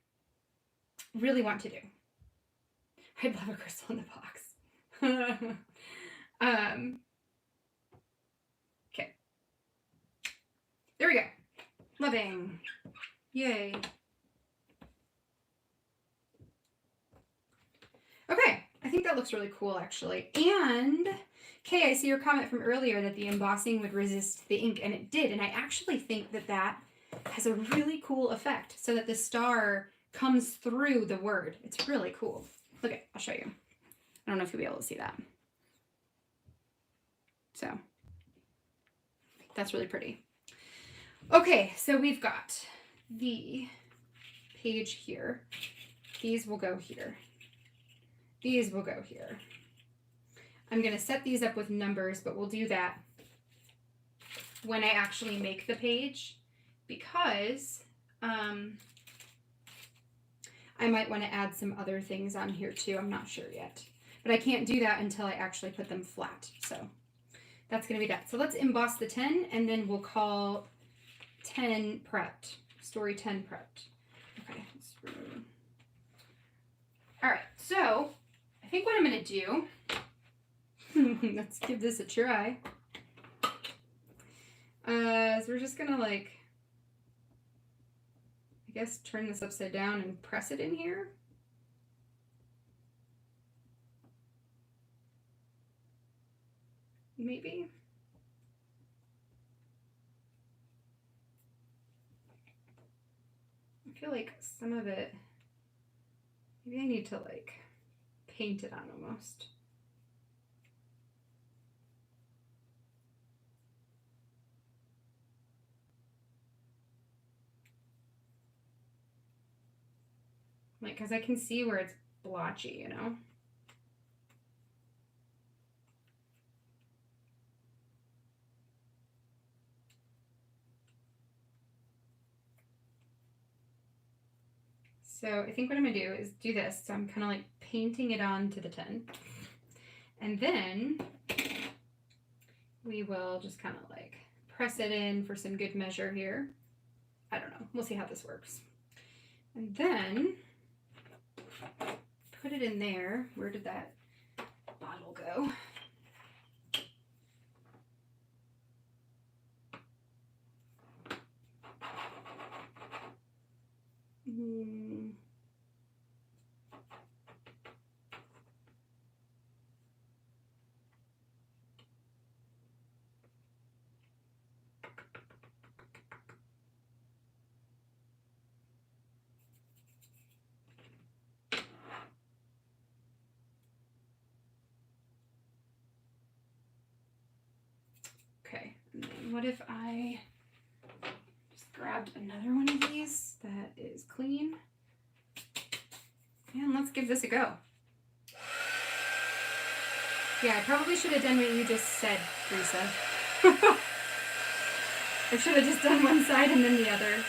really want to do. I'd love a crystal in the box. Okay. There we go. Loving. Yay. Okay, I think that looks really cool, actually. And, Kay, I see your comment from earlier that the embossing would resist the ink, and it did. And I actually think that has a really cool effect, so that the star comes through the word. It's really cool. Look at, I'll show you. I don't know if you'll be able to see that. So, that's really pretty. Okay, so we've got the page here. These will go here. These will go here. I'm going to set these up with numbers, but we'll do that when I actually make the page, because I'm I might want to add some other things on here too. I'm not sure yet. But I can't do that until I actually put them flat. So that's going to be that. So let's emboss the 10, and then we'll call 10 prepped. Story 10 prepped. Okay. All right. So I think what I'm going to do, let's give this a try. So we're just going to I guess turn this upside down and press it in here. Maybe. I feel like some of it, maybe I need to paint it on almost. Because I can see where it's blotchy, you know? So I think what I'm going to do is do this. So I'm kind of painting it onto the 10. And then we will just kind of press it in for some good measure here. I don't know. We'll see how this works. And then put it in there. Where did that bottle go? Okay, and then what if I just grabbed another one of these that is clean? And let's give this a go. Yeah, I probably should have done what you just said, Teresa. I should have just done one side and then the other.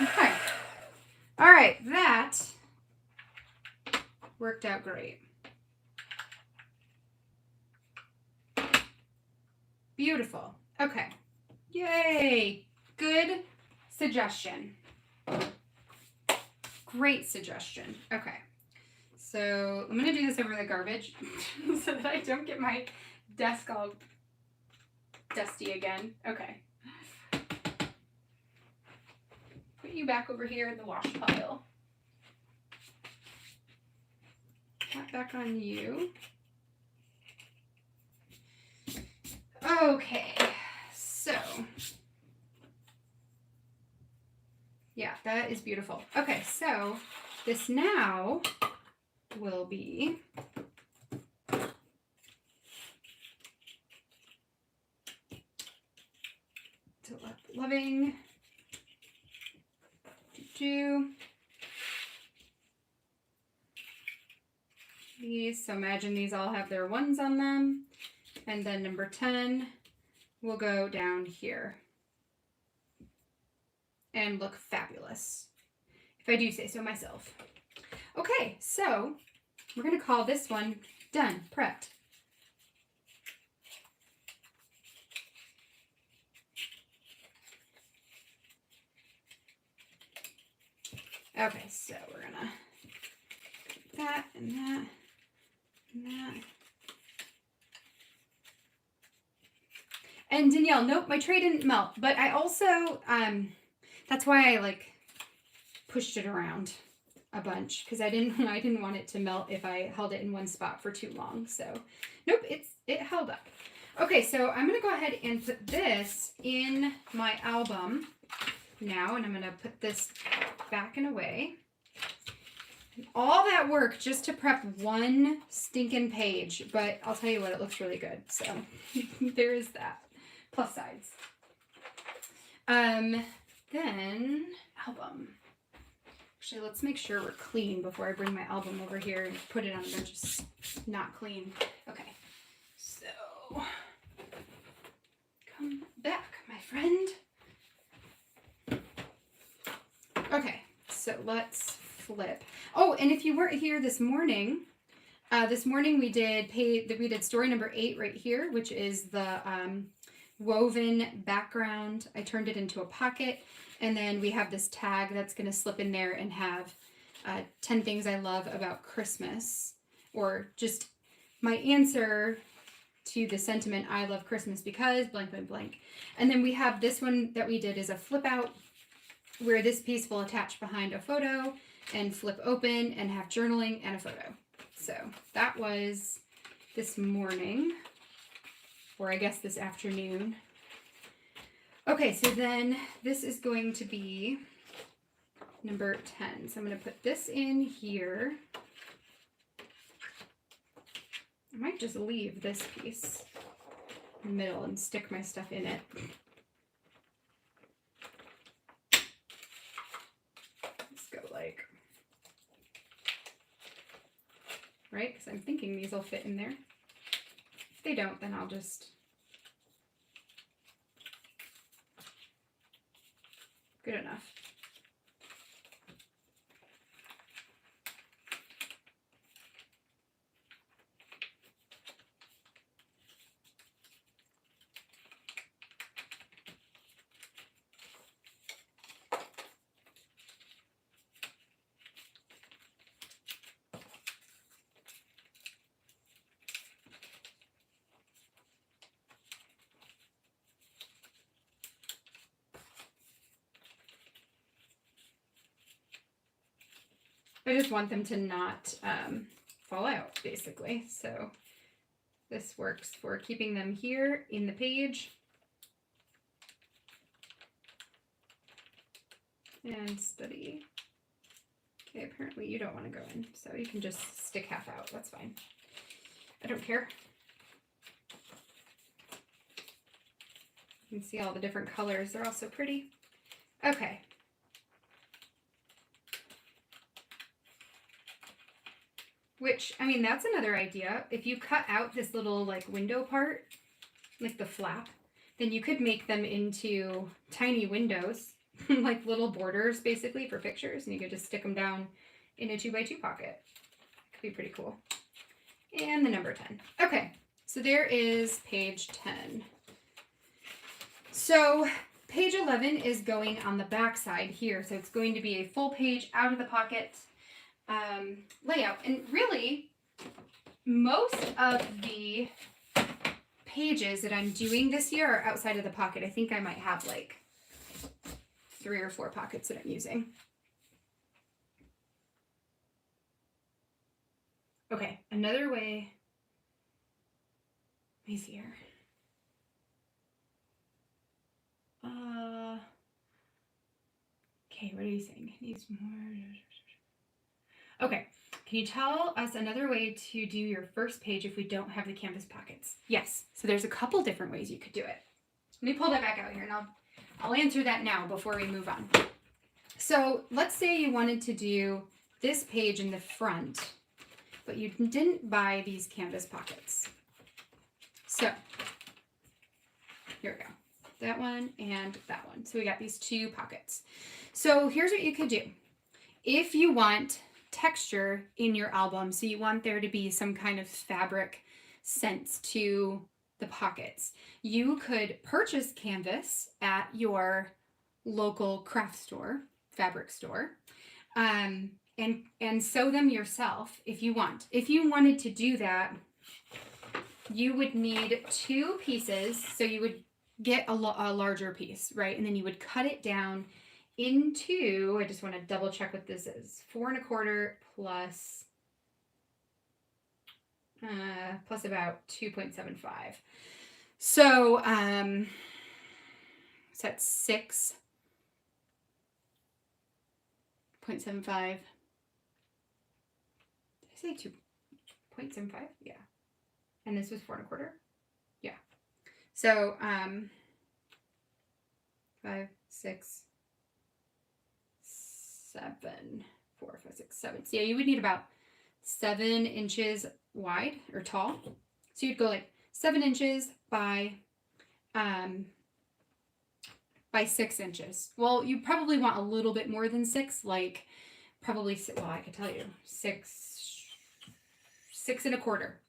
Okay. All right, that worked out great. Beautiful. Okay. Yay. Good suggestion. Great suggestion. Okay. So I'm going to do this over the garbage so that I don't get my desk all dusty again. Okay. Put you back over here in the wash pile. that back on you. Okay, so yeah, that is beautiful. Okay, so this now will be loving. These, so imagine these all have their ones on them, and then number 10 will go down here and look fabulous, if I do say so myself. Okay, so we're going to call this one done, prepped. Okay, so we're going to put that and that and that. And Danielle, nope, my tray didn't melt, but I also, that's why I like pushed it around a bunch, because I didn't want it to melt if I held it in one spot for too long. So nope, it held up. Okay, so I'm gonna go ahead and put this in my album now, and I'm gonna put this back and away. And all that work just to prep one stinking page, but I'll tell you what, it looks really good. So there is that. Plus sides. Then album. Actually, let's make sure we're clean before I bring my album over here and put it on a bunch of not clean. Okay, so come back, my friend. Okay, so let's flip. Oh, and if you weren't here this morning we did story number 8 right here, which is the woven background. I turned it into a pocket, and then we have this tag that's going to slip in there and have 10 things I love about Christmas, or just my answer to the sentiment, I love Christmas because blank, blank, blank. And then we have this one that we did is a flip out, where this piece will attach behind a photo and flip open and have journaling and a photo. So that was this morning, or I guess this afternoon. Okay, so then this is going to be number 10. So I'm going to put this in here. I might just leave this piece in the middle and stick my stuff in it. Let's go like, right? Because I'm thinking these will fit in there. If they don't, then I'll just good enough. I just want them to not fall out, basically. So this works for keeping them here in the page. And study. Okay, apparently you don't want to go in, so you can just stick half out. That's fine. I don't care. You can see all the different colors. They're all so pretty. Okay. Which, I mean, that's another idea. If you cut out this little like window part, like the flap, then you could make them into tiny windows, like little borders basically for pictures, and you could just stick them down in a 2x2 pocket. Could be pretty cool. And the number 10. Okay, so there is page 10. So page 11 is going on the back side here, so it's going to be a full page out of the pocket layout. And really, most of the pages that I'm doing this year are outside of the pocket. I think I might have like 3 or 4 pockets that I'm using. Okay, another way. Let me see here. Okay, what are you saying? Needs more. Okay, can you tell us another way to do your first page if we don't have the canvas pockets? Yes, so there's a couple different ways you could do it. Let me pull that back out here and I'll answer that now before we move on. So let's say you wanted to do this page in the front, but you didn't buy these canvas pockets. So here we go. That one and that one. So we got these two pockets. So here's what you could do. If you want texture in your album, so you want there to be some kind of fabric sense to the pockets, you could purchase canvas at your local craft store, fabric store, and sew them yourself if you want. If you wanted to do that, you would need 2 pieces. So you would get a larger piece, right? And then you would cut it down into, I just want to double check what this is, 4 1/4 plus about 2.75. So that's 6.75. Did I say 2.75? Yeah. And this was 4 1/4. Yeah. So 5, 6, 7, 4, 5, 6, 7. So yeah, you would need about 7 inches wide or tall. So you'd go like 7 inches by 6 inches. Well, you probably want a little bit more than 6, like probably, well, I could tell you 6 1/4,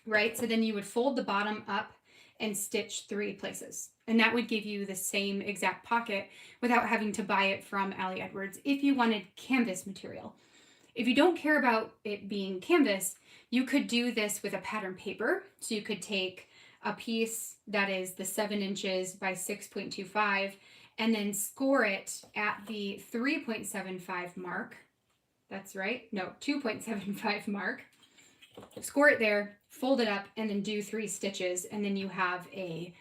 right? So then you would fold the bottom up and stitch 3 places. And that would give you the same exact pocket without having to buy it from Allie Edwards if you wanted canvas material. If you don't care about it being canvas, you could do this with a pattern paper. So you could take a piece that is the 7 inches by 6.25 and then score it at the 3.75 mark. That's right. No, 2.75 mark. Score it there, fold it up, and then do 3 stitches, and then you have a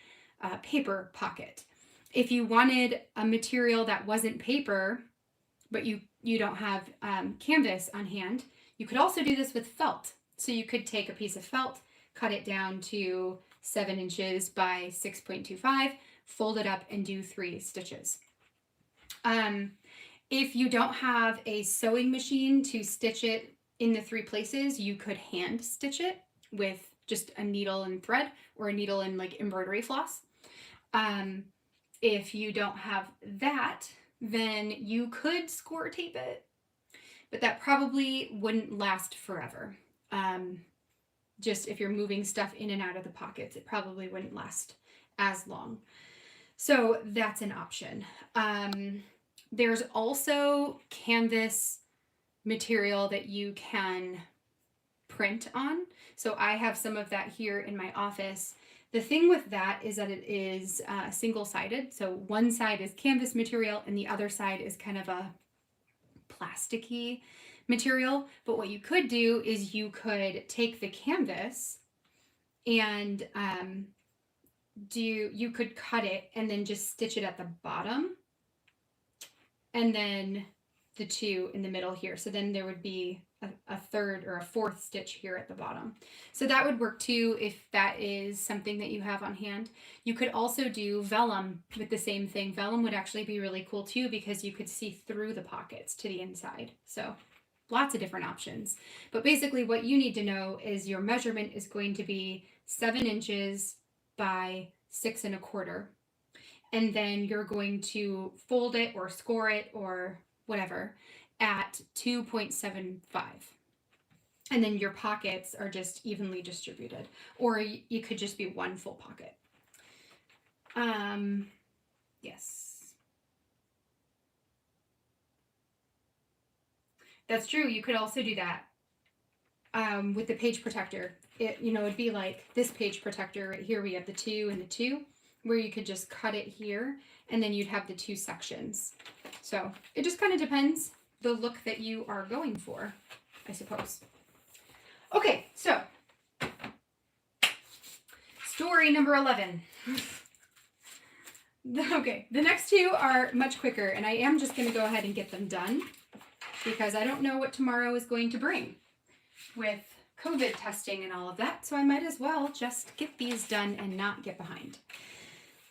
paper pocket. If you wanted a material that wasn't paper, but you don't have canvas on hand, you could also do this with felt. So you could take a piece of felt, cut it down to 7 inches by 6.25, fold it up, and do 3 stitches. If you don't have a sewing machine to stitch it in the 3 places, you could hand stitch it with just a needle and thread or a needle and like embroidery floss. If you don't have that, then you could score tape it, but that probably wouldn't last forever. Just if you're moving stuff in and out of the pockets, it probably wouldn't last as long. So that's an option. There's also canvas material that you can print on. So I have some of that here in my office. The thing with that is that it is single-sided. So one side is canvas material and the other side is kind of a plasticky material. But what you could do is you could take the canvas and you could cut it and then just stitch it at the bottom and then the 2 in the middle here. So then there would be a 3rd or a 4th stitch here at the bottom. So that would work too if that is something that you have on hand. You could also do vellum with the same thing. Vellum would actually be really cool too because you could see through the pockets to the inside. So lots of different options. But basically what you need to know is your measurement is going to be 7 inches by 6 1/4. And then you're going to fold it or score it or whatever at 2.75. And then your pockets are just evenly distributed. Or you could just be one full pocket. Yes. That's true. You could also do that with the page protector. It'd be like this page protector right here. We have the 2 and the 2, where you could just cut it here and then you'd have the 2 sections. So it just kind of depends the look that you are going for, I suppose. Okay, so story number 11. Okay, the next two are much quicker, and I am just going to go ahead and get them done because I don't know what tomorrow is going to bring with COVID testing and all of that, so I might as well just get these done and not get behind.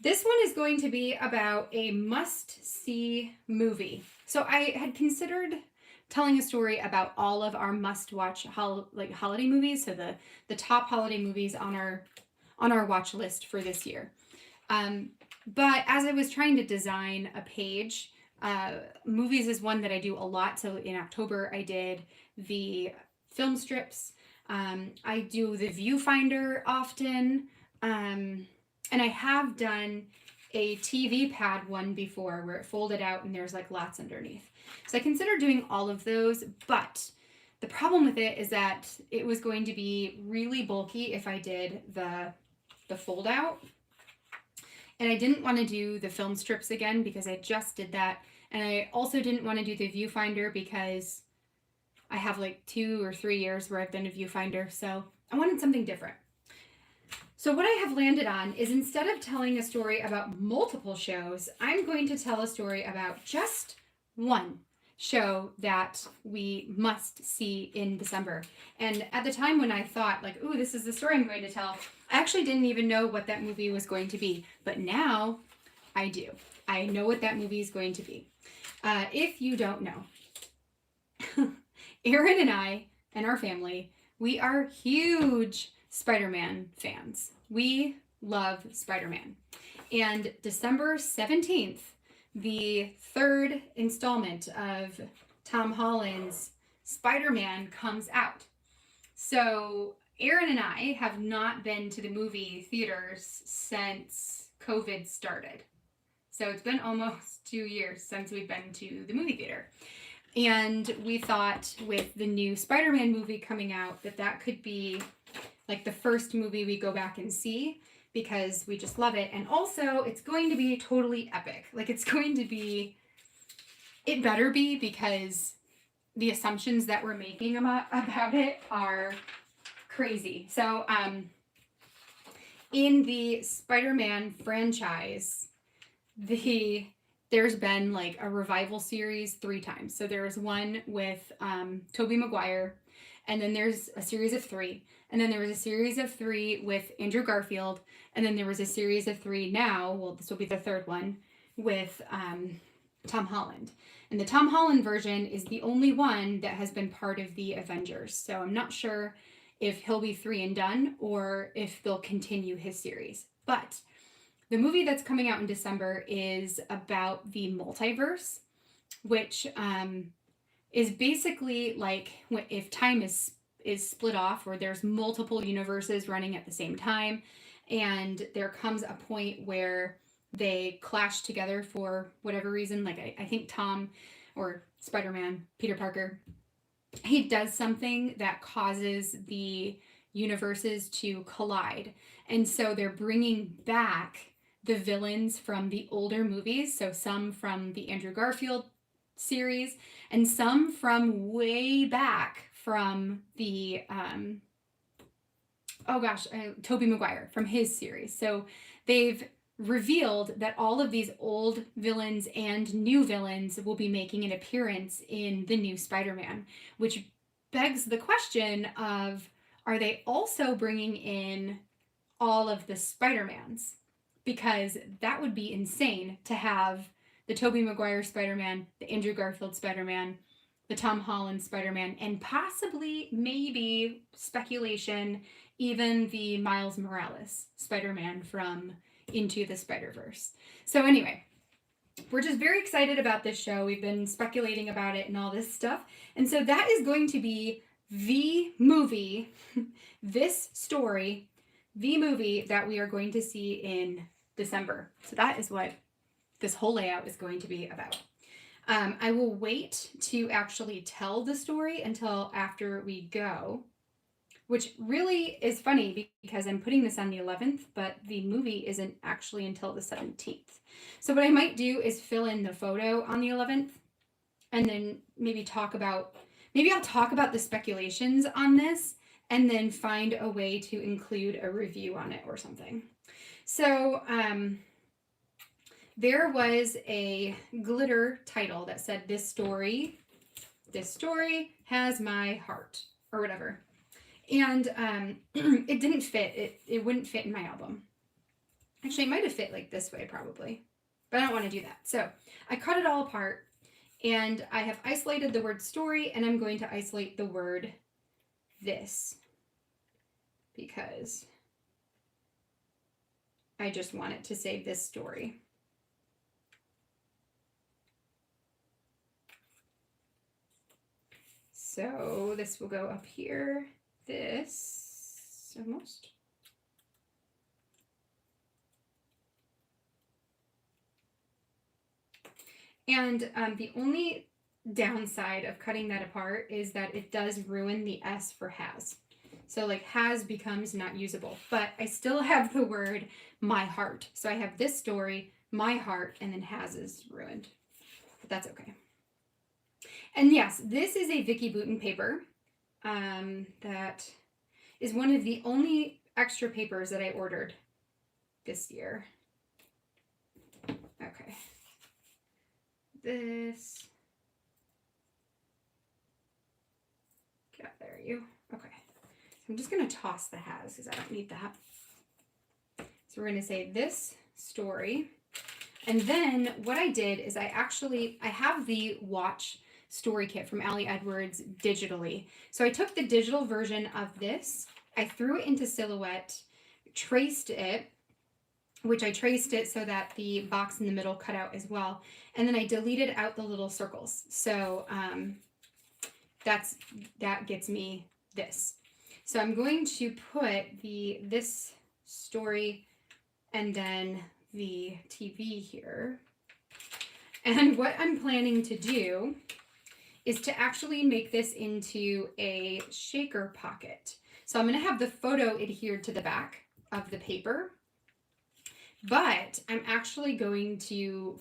This one is going to be about a must-see movie. So I had considered telling a story about all of our must-watch holiday movies, so the top holiday movies on our watch list for this year. But as I was trying to design a page, movies is one that I do a lot. So in October, I did the film strips. I do the viewfinder often. And I have done a TV pad one before where it folded out and there's like lots underneath. So I considered doing all of those, but the problem with it is that it was going to be really bulky if I did the fold out. And I didn't want to do the film strips again because I just did that. And I also didn't want to do the viewfinder because I have like 2 or 3 years where I've done a viewfinder. So I wanted something different. So what I have landed on is instead of telling a story about multiple shows, I'm going to tell a story about just one show that we must see in December. And at the time when I thought like, ooh, this is the story I'm going to tell, I actually didn't even know what that movie was going to be. But now I do. I know what that movie is going to be. If you don't know, Erin and I and our family, we are huge Spider-Man fans. We love Spider-Man. And December 17th, the third installment of Tom Holland's Spider-Man comes out. So Erin and I have not been to the movie theaters since COVID started. So it's been almost 2 years since we've been to the movie theater. And we thought with the new Spider-Man movie coming out that could be like the first movie we go back and see because we just love it. And also it's going to be totally epic. Like it's going to be, it better be because the assumptions that we're making about it are crazy. So in the Spider-Man franchise, there's been like a revival series 3 times. So there's one with Tobey Maguire, and then there's a series of 3, and then there was a series of 3 with Andrew Garfield, and then there was a series of 3 now, well, this will be the 3rd one, with Tom Holland. And the Tom Holland version is the only one that has been part of the Avengers. So I'm not sure if he'll be 3 and done or if they'll continue his series. But the movie that's coming out in December is about the multiverse, which is basically like if time is split off or there's multiple universes running at the same time, and there comes a point where they clash together for whatever reason. Like I think Tom or Spider-Man, Peter Parker, he does something that causes the universes to collide. And so they're bringing back the villains from the older movies. So some from the Andrew Garfield series and some from way back from the, Tobey Maguire from his series. So they've revealed that all of these old villains and new villains will be making an appearance in the new Spider-Man, which begs the question of, are they also bringing in all of the Spider-Mans? Because that would be insane to have the Tobey Maguire Spider-Man, the Andrew Garfield Spider-Man, the Tom Holland Spider-Man, and possibly, maybe, speculation, even the Miles Morales Spider-Man from Into the Spider-Verse. So anyway, we're just very excited about this show. We've been speculating about it and all this stuff. And so that is going to be the movie, this story, the movie that we are going to see in December. So that is what this whole layout is going to be about. I will wait to actually tell the story until after we go, which really is funny because I'm putting this on the 11th, but the movie isn't actually until the 17th. So what I might do is fill in the photo on the 11th and then maybe I'll talk about the speculations on this, and then find a way to include a review on it or something. So there was a glitter title that said, this story has my heart, or whatever. And it didn't fit. It wouldn't fit in my album. Actually, it might have fit like this way probably, but I don't want to do that. So I cut it all apart, and I have isolated the word story, and I'm going to isolate the word this, because I just want it to say this story. So this will go up here, this, almost. And the only downside of cutting that apart is that it does ruin the S for has. So like has becomes not usable, but I still have the word my heart. So I have this story, my heart, and then has is ruined, but that's okay. And yes, this is a Vicki Boutin paper. That is one of the only extra papers that I ordered this year. Okay. This. Get up there, you. Okay. So I'm just going to toss the has because I don't need that. So we're going to say this story. And then what I did is I have the watch story kit from Ali Edwards digitally. So I took the digital version of this, I threw it into Silhouette, traced it, which I traced it so that the box in the middle cut out as well. And then I deleted out the little circles. So that gets me this. So I'm going to put this story and then the TV here. And what I'm planning to do is to actually make this into a shaker pocket. So I'm going to have the photo adhered to the back of the paper, but I'm actually going to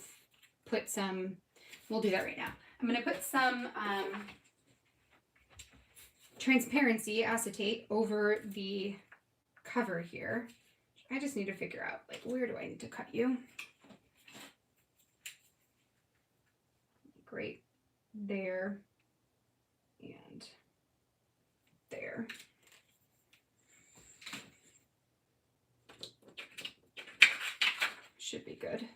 put some, we'll do that right now. I'm going to put some transparency acetate over the cover here. I just need to figure out, like, where do I need to cut you? Great. There and there. Should be good.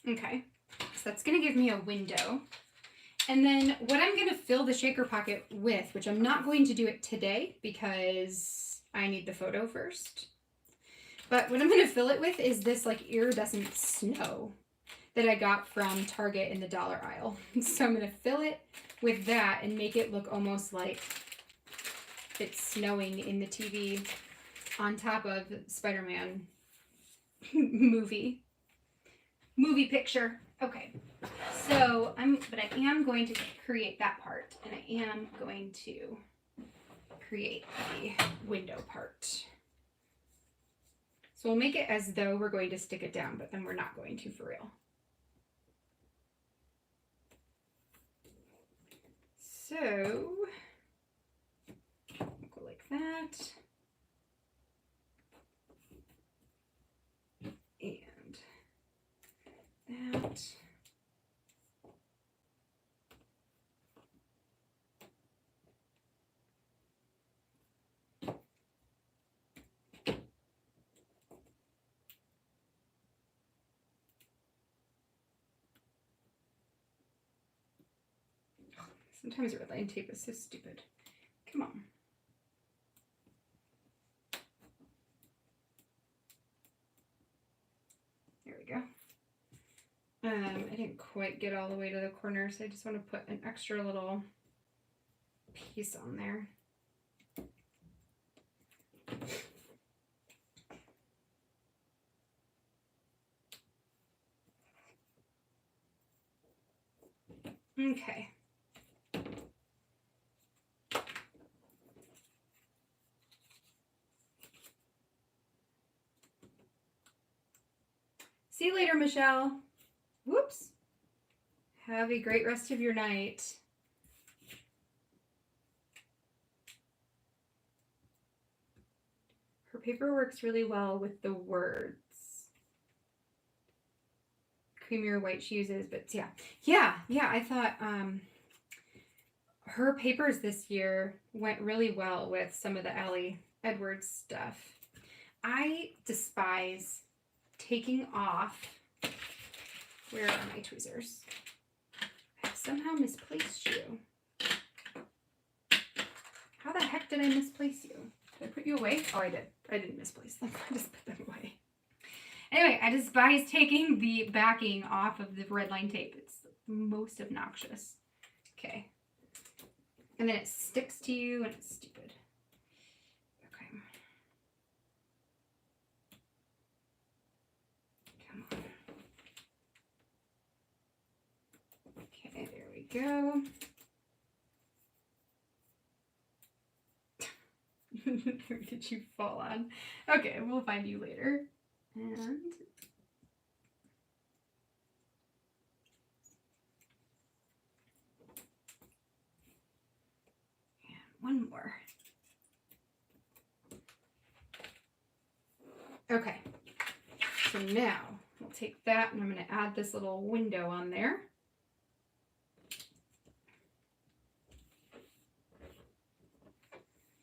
Okay, so that's going to give me a window. And then what I'm going to fill the shaker pocket with, which I'm not going to do it today because I need the photo first. But what I'm going to fill it with is this like iridescent snow that I got from Target in the dollar aisle. So I'm going to fill it with that and make it look almost like it's snowing in the TV on top of Spider-Man movie picture. Okay. So I am going to create that part, and I am going to create the window part. So we'll make it as though we're going to stick it down, but then we're not going to for real. So we'll go like that. And that. Sometimes red line tape is so stupid. Come on. There we go. I didn't quite get all the way to the corner, so I just want to put an extra little piece on there. Okay. Michelle. Whoops. Have a great rest of your night. Her paper works really well with the words. Creamier white she uses, but yeah, I thought her papers this year went really well with some of the Allie Edwards stuff. I despise taking off. Where are my tweezers? I somehow misplaced you. How the heck did I misplace you? Did I put you away? Oh, I did. I didn't misplace them. I just put them away. Anyway, I despise taking the backing off of the red line tape. It's the most obnoxious. Okay. And then it sticks to you and it's stupid. Okay. Come on. Okay, there we go. Where did you fall on? Okay, we'll find you later. And one more. Okay, so now we'll take that and I'm going to add this little window on there.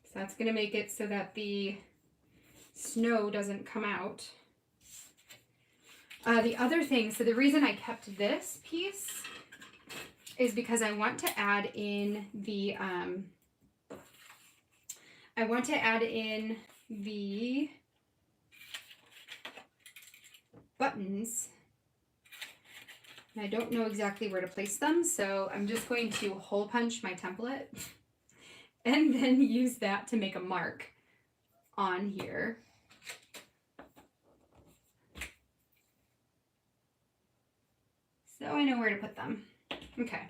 So that's going to make it so that the snow doesn't come out. The other thing, so the reason I kept this piece is because I want to add in the buttons. And I don't know exactly where to place them, so I'm just going to hole punch my template and then use that to make a mark on here. So I know where to put them. Okay.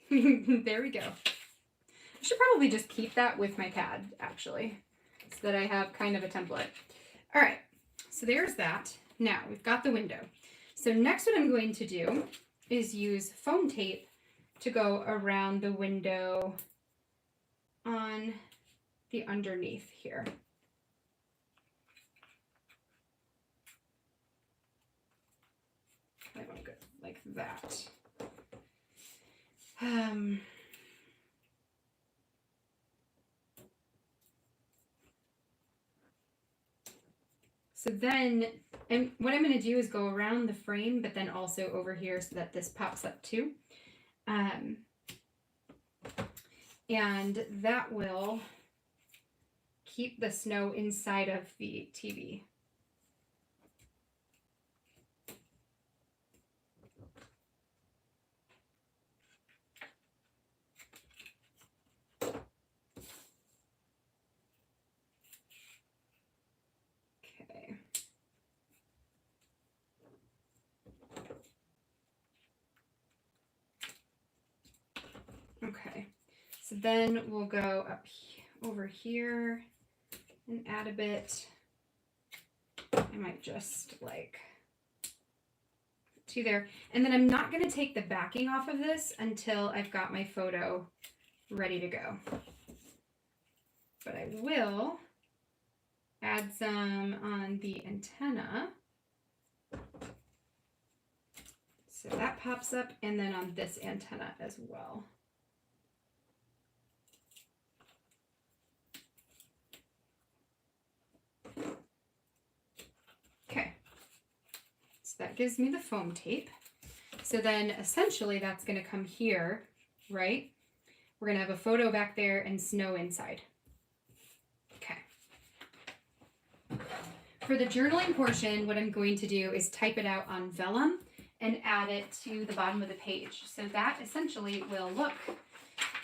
There we go. I should probably just keep that with my pad, actually, so that I have kind of a template. All right, so there's that. Now we've got the window. So next what I'm going to do is use foam tape to go around the window on the underneath here. I want to go like that. So then, and what I'm going to do is go around the frame, but then also over here so that this pops up too. And that will keep the snow inside of the TV. Okay, so then we'll go up over here and add a bit. I might just like to there. And then I'm not going to take the backing off of this until I've got my photo ready to go. But I will add some on the antenna. So that pops up, and then on this antenna as well. Okay, so that gives me the foam tape. So then essentially that's going to come here, right? We're going to have a photo back there and snow inside. Okay. For the journaling portion, what I'm going to do is type it out on vellum and add it to the bottom of the page. So that essentially will look,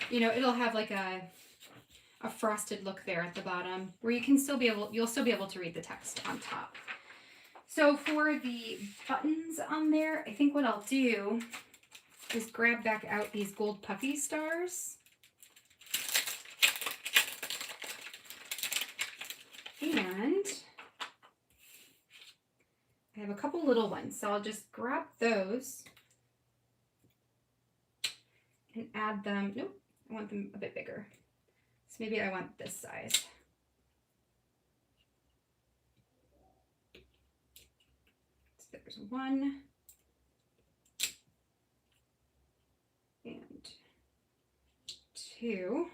you know, it'll have like a frosted look there at the bottom where you can still be able, you'll still be able to read the text on top. So for the buttons on there, I think what I'll do is grab back out these gold puffy stars. And I have a couple little ones, so I'll just grab those and add them. Nope, I want them a bit bigger. So maybe I want this size. So there's one. And two.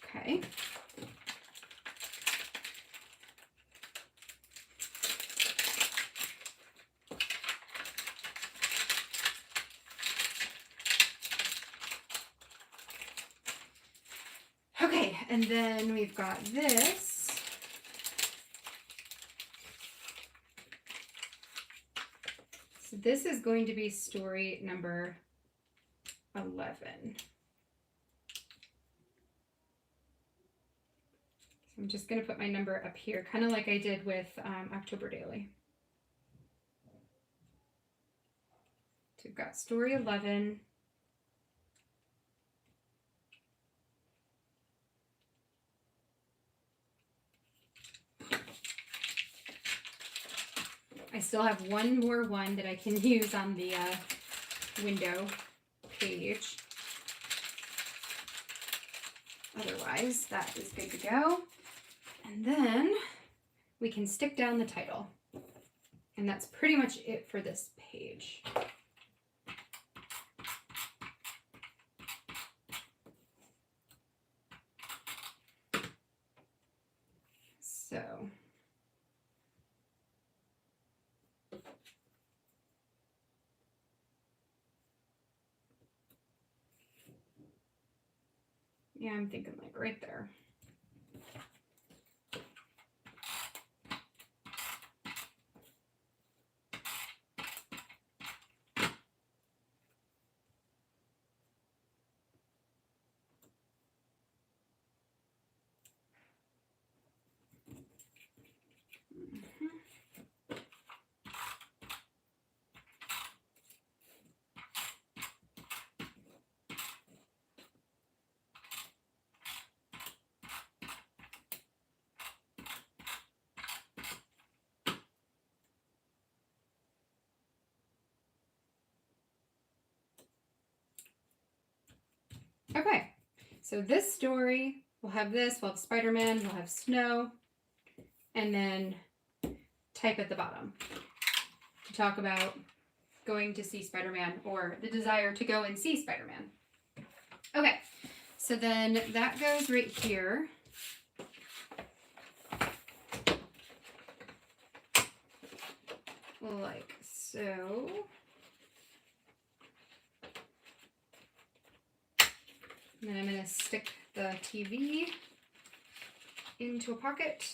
Okay. Okay, and then we've got this. So this is going to be story number 11. So I'm just going to put my number up here, kind of like I did with October Daily. So we've got story 11. I still have one more one that I can use on the window page. Otherwise, that is good to go. And then we can stick down the title. And that's pretty much it for this page. So yeah, I'm thinking like right there. Okay, so this story, we'll have this, we'll have Spider-Man, we'll have snow, and then type at the bottom to talk about going to see Spider-Man or the desire to go and see Spider-Man. Okay, so then that goes right here. Like so. And then I'm going to stick the TV into a pocket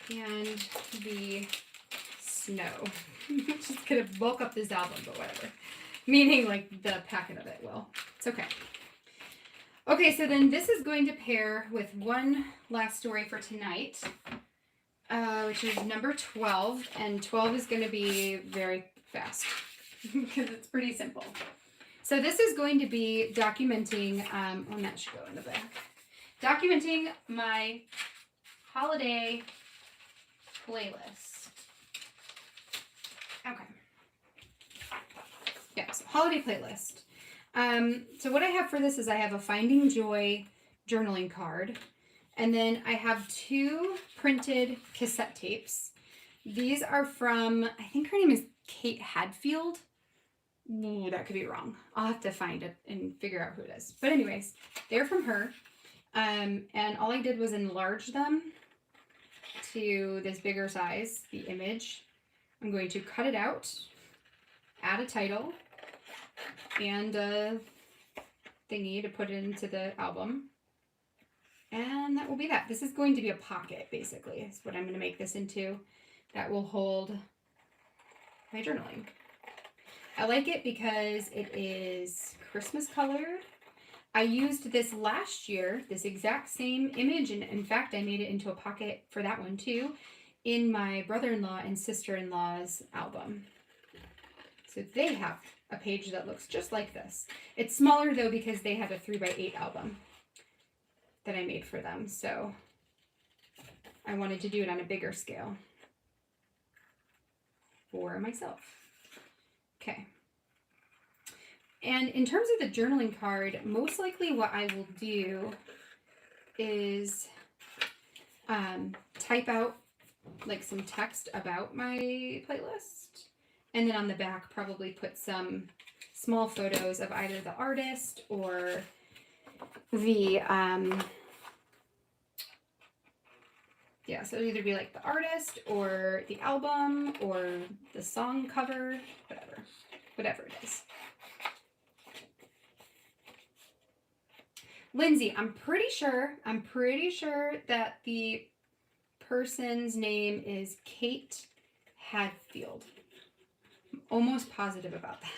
and the snow. Which is going to bulk up this album, but whatever. Meaning like the packet of it will. It's okay. Okay, so then this is going to pair with one last story for tonight, which is number 12. And 12 is going to be very fast because it's pretty simple. So this is going to be documenting, oh, that should go in the back. Documenting my holiday playlist. Okay. Yeah, so holiday playlist. So what I have for this is I have a Finding Joy journaling card. And then I have 2 printed cassette tapes. These are from, I think her name is Kate Hadfield. Ooh, that could be wrong. I'll have to find it and figure out who it is. But anyways, they're from her. And all I did was enlarge them to this bigger size, the image. I'm going to cut it out, add a title, and a thingy to put it into the album. And that will be that. This is going to be a pocket, basically, is what I'm going to make this into. That will hold my journaling. I like it because it is Christmas colored. I used this last year, this exact same image, and in fact I made it into a pocket for that one too, in my brother-in-law and sister-in-law's album. So they have a page that looks just like this. It's smaller though because they have a 3x8 album that I made for them, so I wanted to do it on a bigger scale. for myself. Okay. And in terms of the journaling card, most likely what I will do is type out like some text about my playlist. And then on the back, probably put some small photos of either the artist or the, yeah, so it'll either be like the artist or the album or the song cover, whatever it is. Lindsay, I'm pretty sure that the person's name is Kate Hadfield. I'm almost positive about that.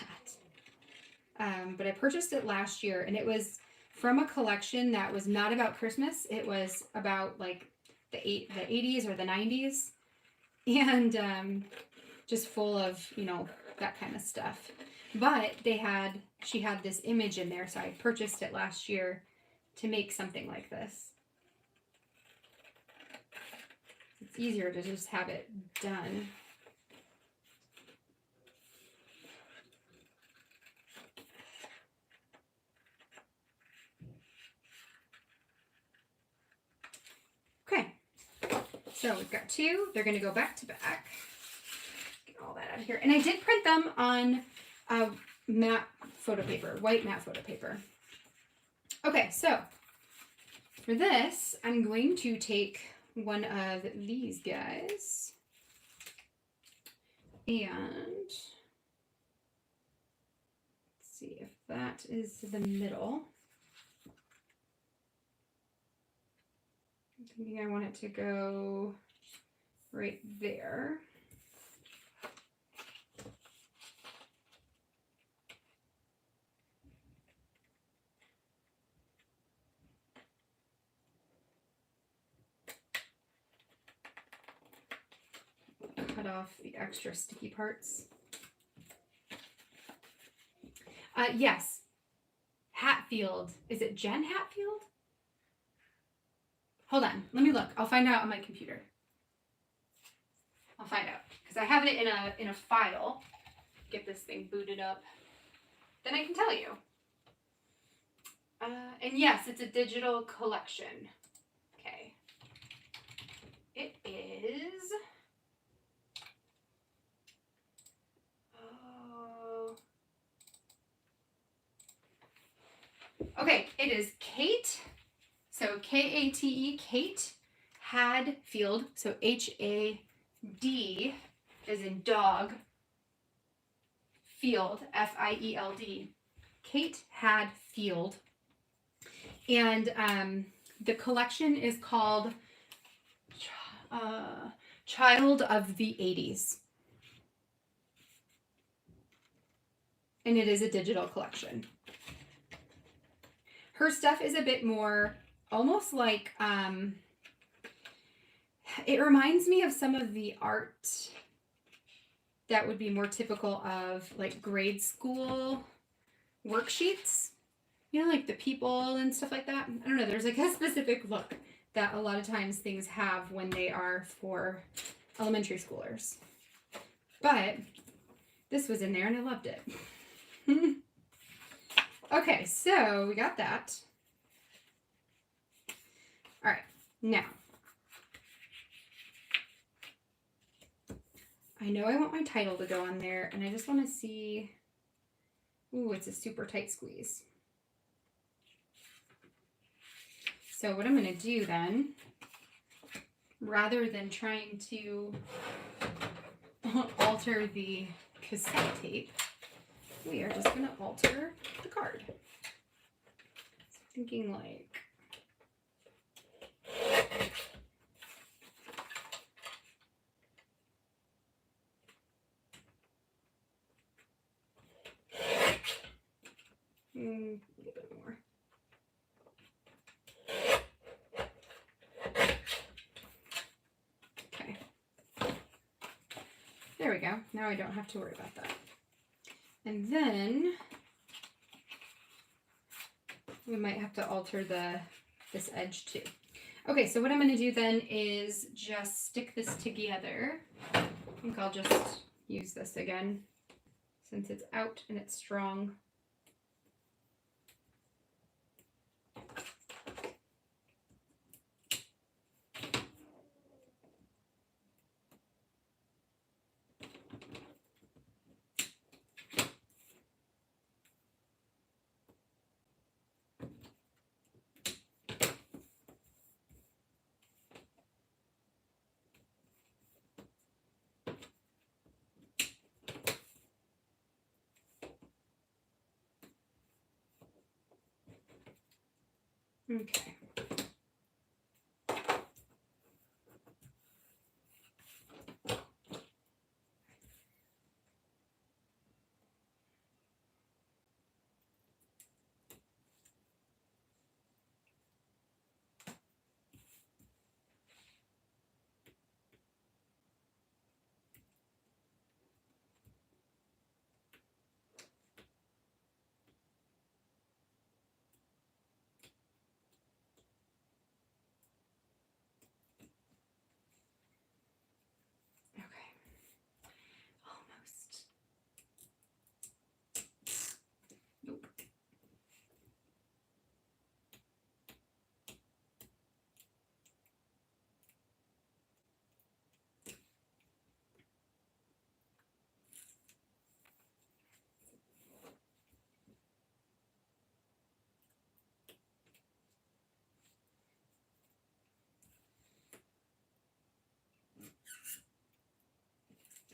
But I purchased it last year, and it was from a collection that was not about Christmas. It was about like the 80s or the 90s, and just full of, you know, that kind of stuff. But she had this image in there, so I purchased it last year to make something like this. It's easier to just have it done. Okay, so we've got two. They're going to go back to back. Get all that out of here. And I did print them on matte photo paper, white matte photo paper. Okay, so for this, I'm going to take one of these guys and let's see if that is the middle. I'm thinking I want it to go right there. Cut off the extra sticky parts. Yes. Hatfield. Is it Jen Hatfield? Hold on. Let me look. I'll find out on my computer. I'll find out. Because I have it in a file. Get this thing booted up. Then I can tell you. And yes, it's a digital collection. Okay. It is... Okay, it is Kate, so K-A-T-E, Kate Hadfield, so H-A-D as in dog, Field, F-I-E-L-D, Kate Hadfield, and the collection is called Child of the 80s, and it is a digital collection. Her stuff is a bit more, almost like, it reminds me of some of the art that would be more typical of like grade school worksheets. You know, like the people and stuff like that. I don't know, there's like a specific look that a lot of times things have when they are for elementary schoolers. But this was in there and I loved it. Okay, so we got that. All right, now, I know I want my title to go on there, and I just want to see, ooh, it's a super tight squeeze. So what I'm going to do then, rather than trying to alter the cassette tape, we are just going to alter the card. So thinking like, a little bit more. Okay. There we go. Now I don't have to worry about that. And then we might have to alter this edge too. Okay, so what I'm going to do then is just stick this together. I think I'll just use this again since it's out and it's strong. Okay. Almost. Nope.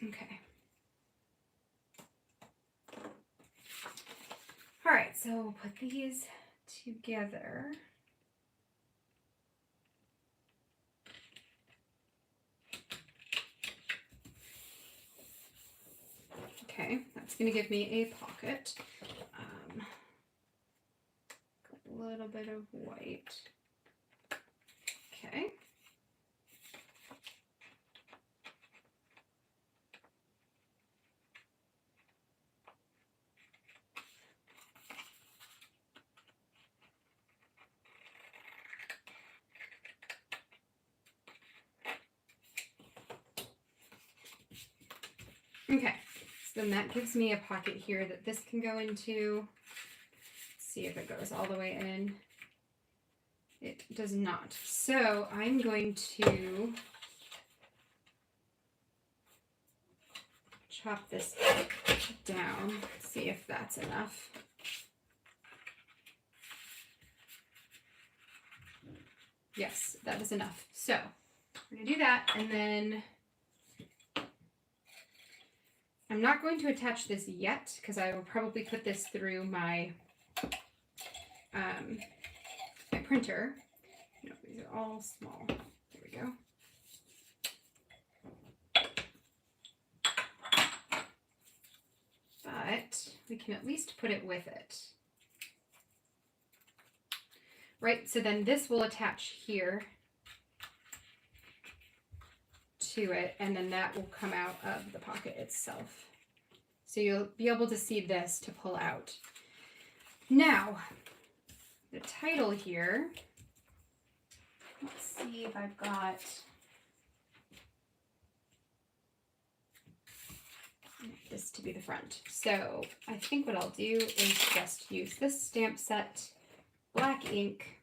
Okay. All right, so we'll put these together. Okay, that's going to give me a pocket. A little bit of white. Okay. Okay, so then that gives me a pocket here that this can go into. Let's see if it goes all the way in. It does not. So I'm going to chop this down, see if that's enough. Yes, that is enough. So we're going to do that, and then I'm not going to attach this yet because I will probably put this through my my printer. No, these are all small. There we go. But we can at least put it with it. Right, so then this will attach here to it, and then that will come out of the pocket itself. So you'll be able to see this to pull out. Now, the title here, let's see if I've got, this to be the front. So I think what I'll do is just use this stamp set, black ink,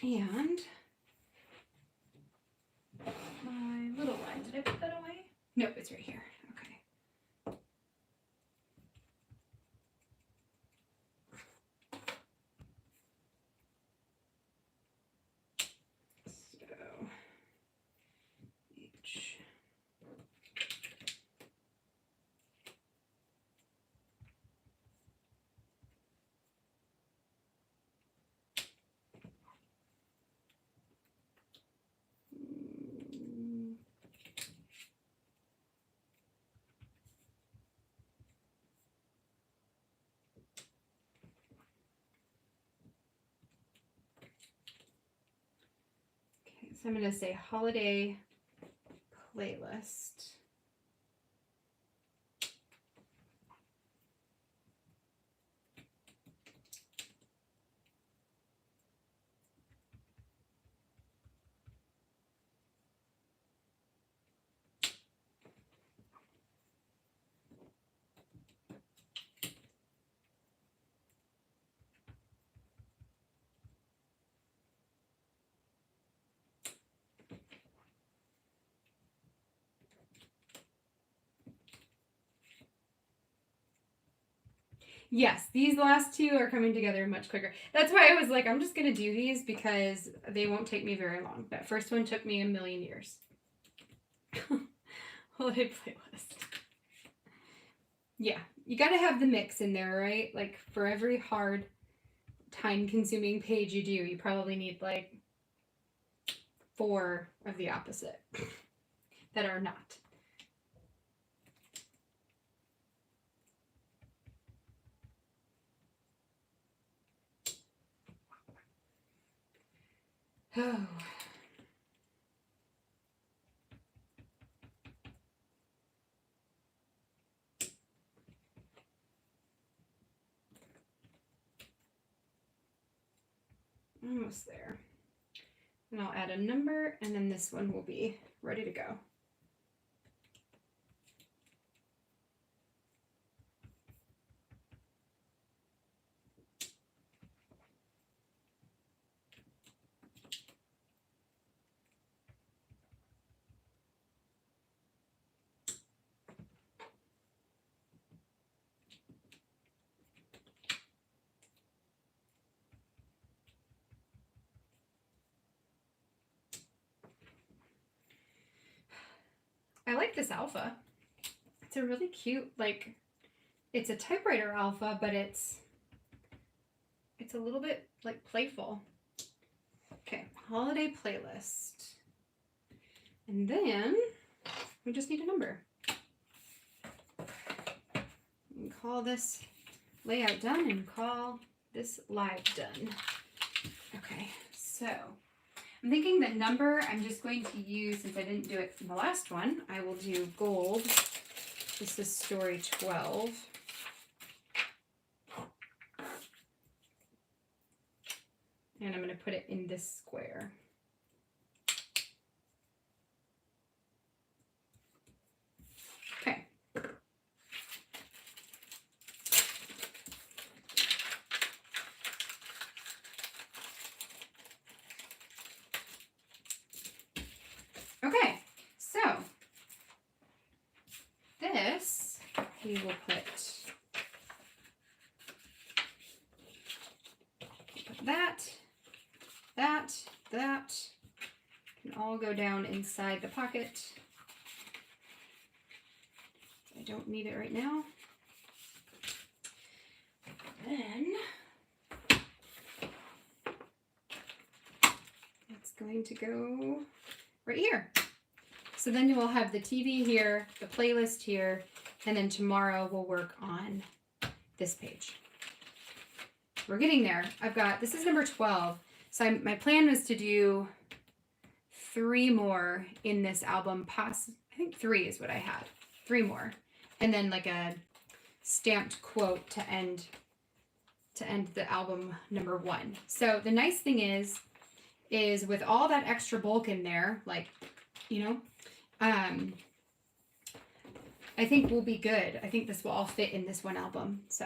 and my little line. Did I put that away? Nope, it's right here. Okay. So each. So I'm going to say holiday playlist. Yes, these last two are coming together much quicker. That's why I was like, I'm just going to do these because they won't take me very long. That first one took me a million years. Holiday playlist. Yeah, you got to have the mix in there, right? Like for every hard, time-consuming page you do, you probably need like 4 of the opposite that are not. Oh. Almost there. And I'll add a number, and then this one will be ready to go. I like this alpha. It's a really cute, like, it's a typewriter alpha, but it's a little bit like playful. Okay, holiday playlist. And then we just need a number. And call this layout done and call this live done. Okay, so I'm thinking that number I'm just going to use, since I didn't do it in the last one, I will do gold. This is story 12. And I'm going to put it in this square. Okay. Okay, so this we will put that can all go down inside the pocket. I don't need it right now. Then it's going to go right here. So then you will have the TV here, the playlist here, and then tomorrow we'll work on this page. We're getting there. This is number 12. So my plan was to do 3 more in this album. I think 3 is what I had. 3 more. And then like a stamped quote to end the album number 1. So the nice thing is with all that extra bulk in there, like, you know, I think we'll be good. I think this will all fit in this one album. So,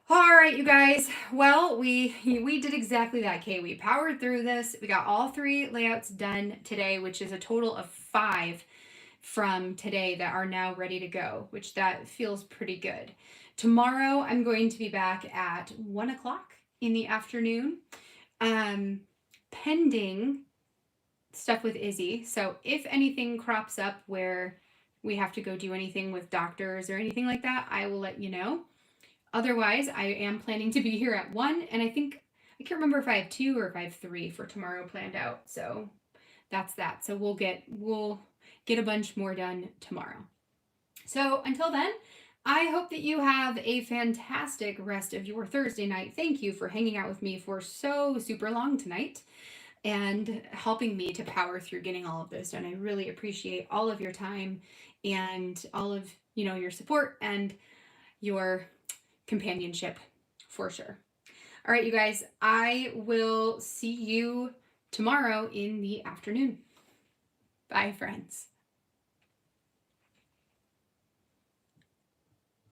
all right, you guys. Well, we did exactly that, Kay. We powered through this. We got all 3 layouts done today, which is a total of 5 from today that are now ready to go, which that feels pretty good. Tomorrow, I'm going to be back at 1 o'clock in the afternoon, pending stuff with Izzy. So if anything crops up where we have to go do anything with doctors or anything like that, I will let you know. Otherwise, I am planning to be here at 1, and I can't remember if I have 2 or if I have 3 for tomorrow planned out. So that's that. So we'll get a bunch more done tomorrow. So until then, I hope that you have a fantastic rest of your Thursday night. Thank you for hanging out with me for so super long tonight and helping me to power through getting all of this done. I really appreciate all of your time and all of, your support and your companionship for sure. All right, you guys, I will see you tomorrow in the afternoon. Bye, friends.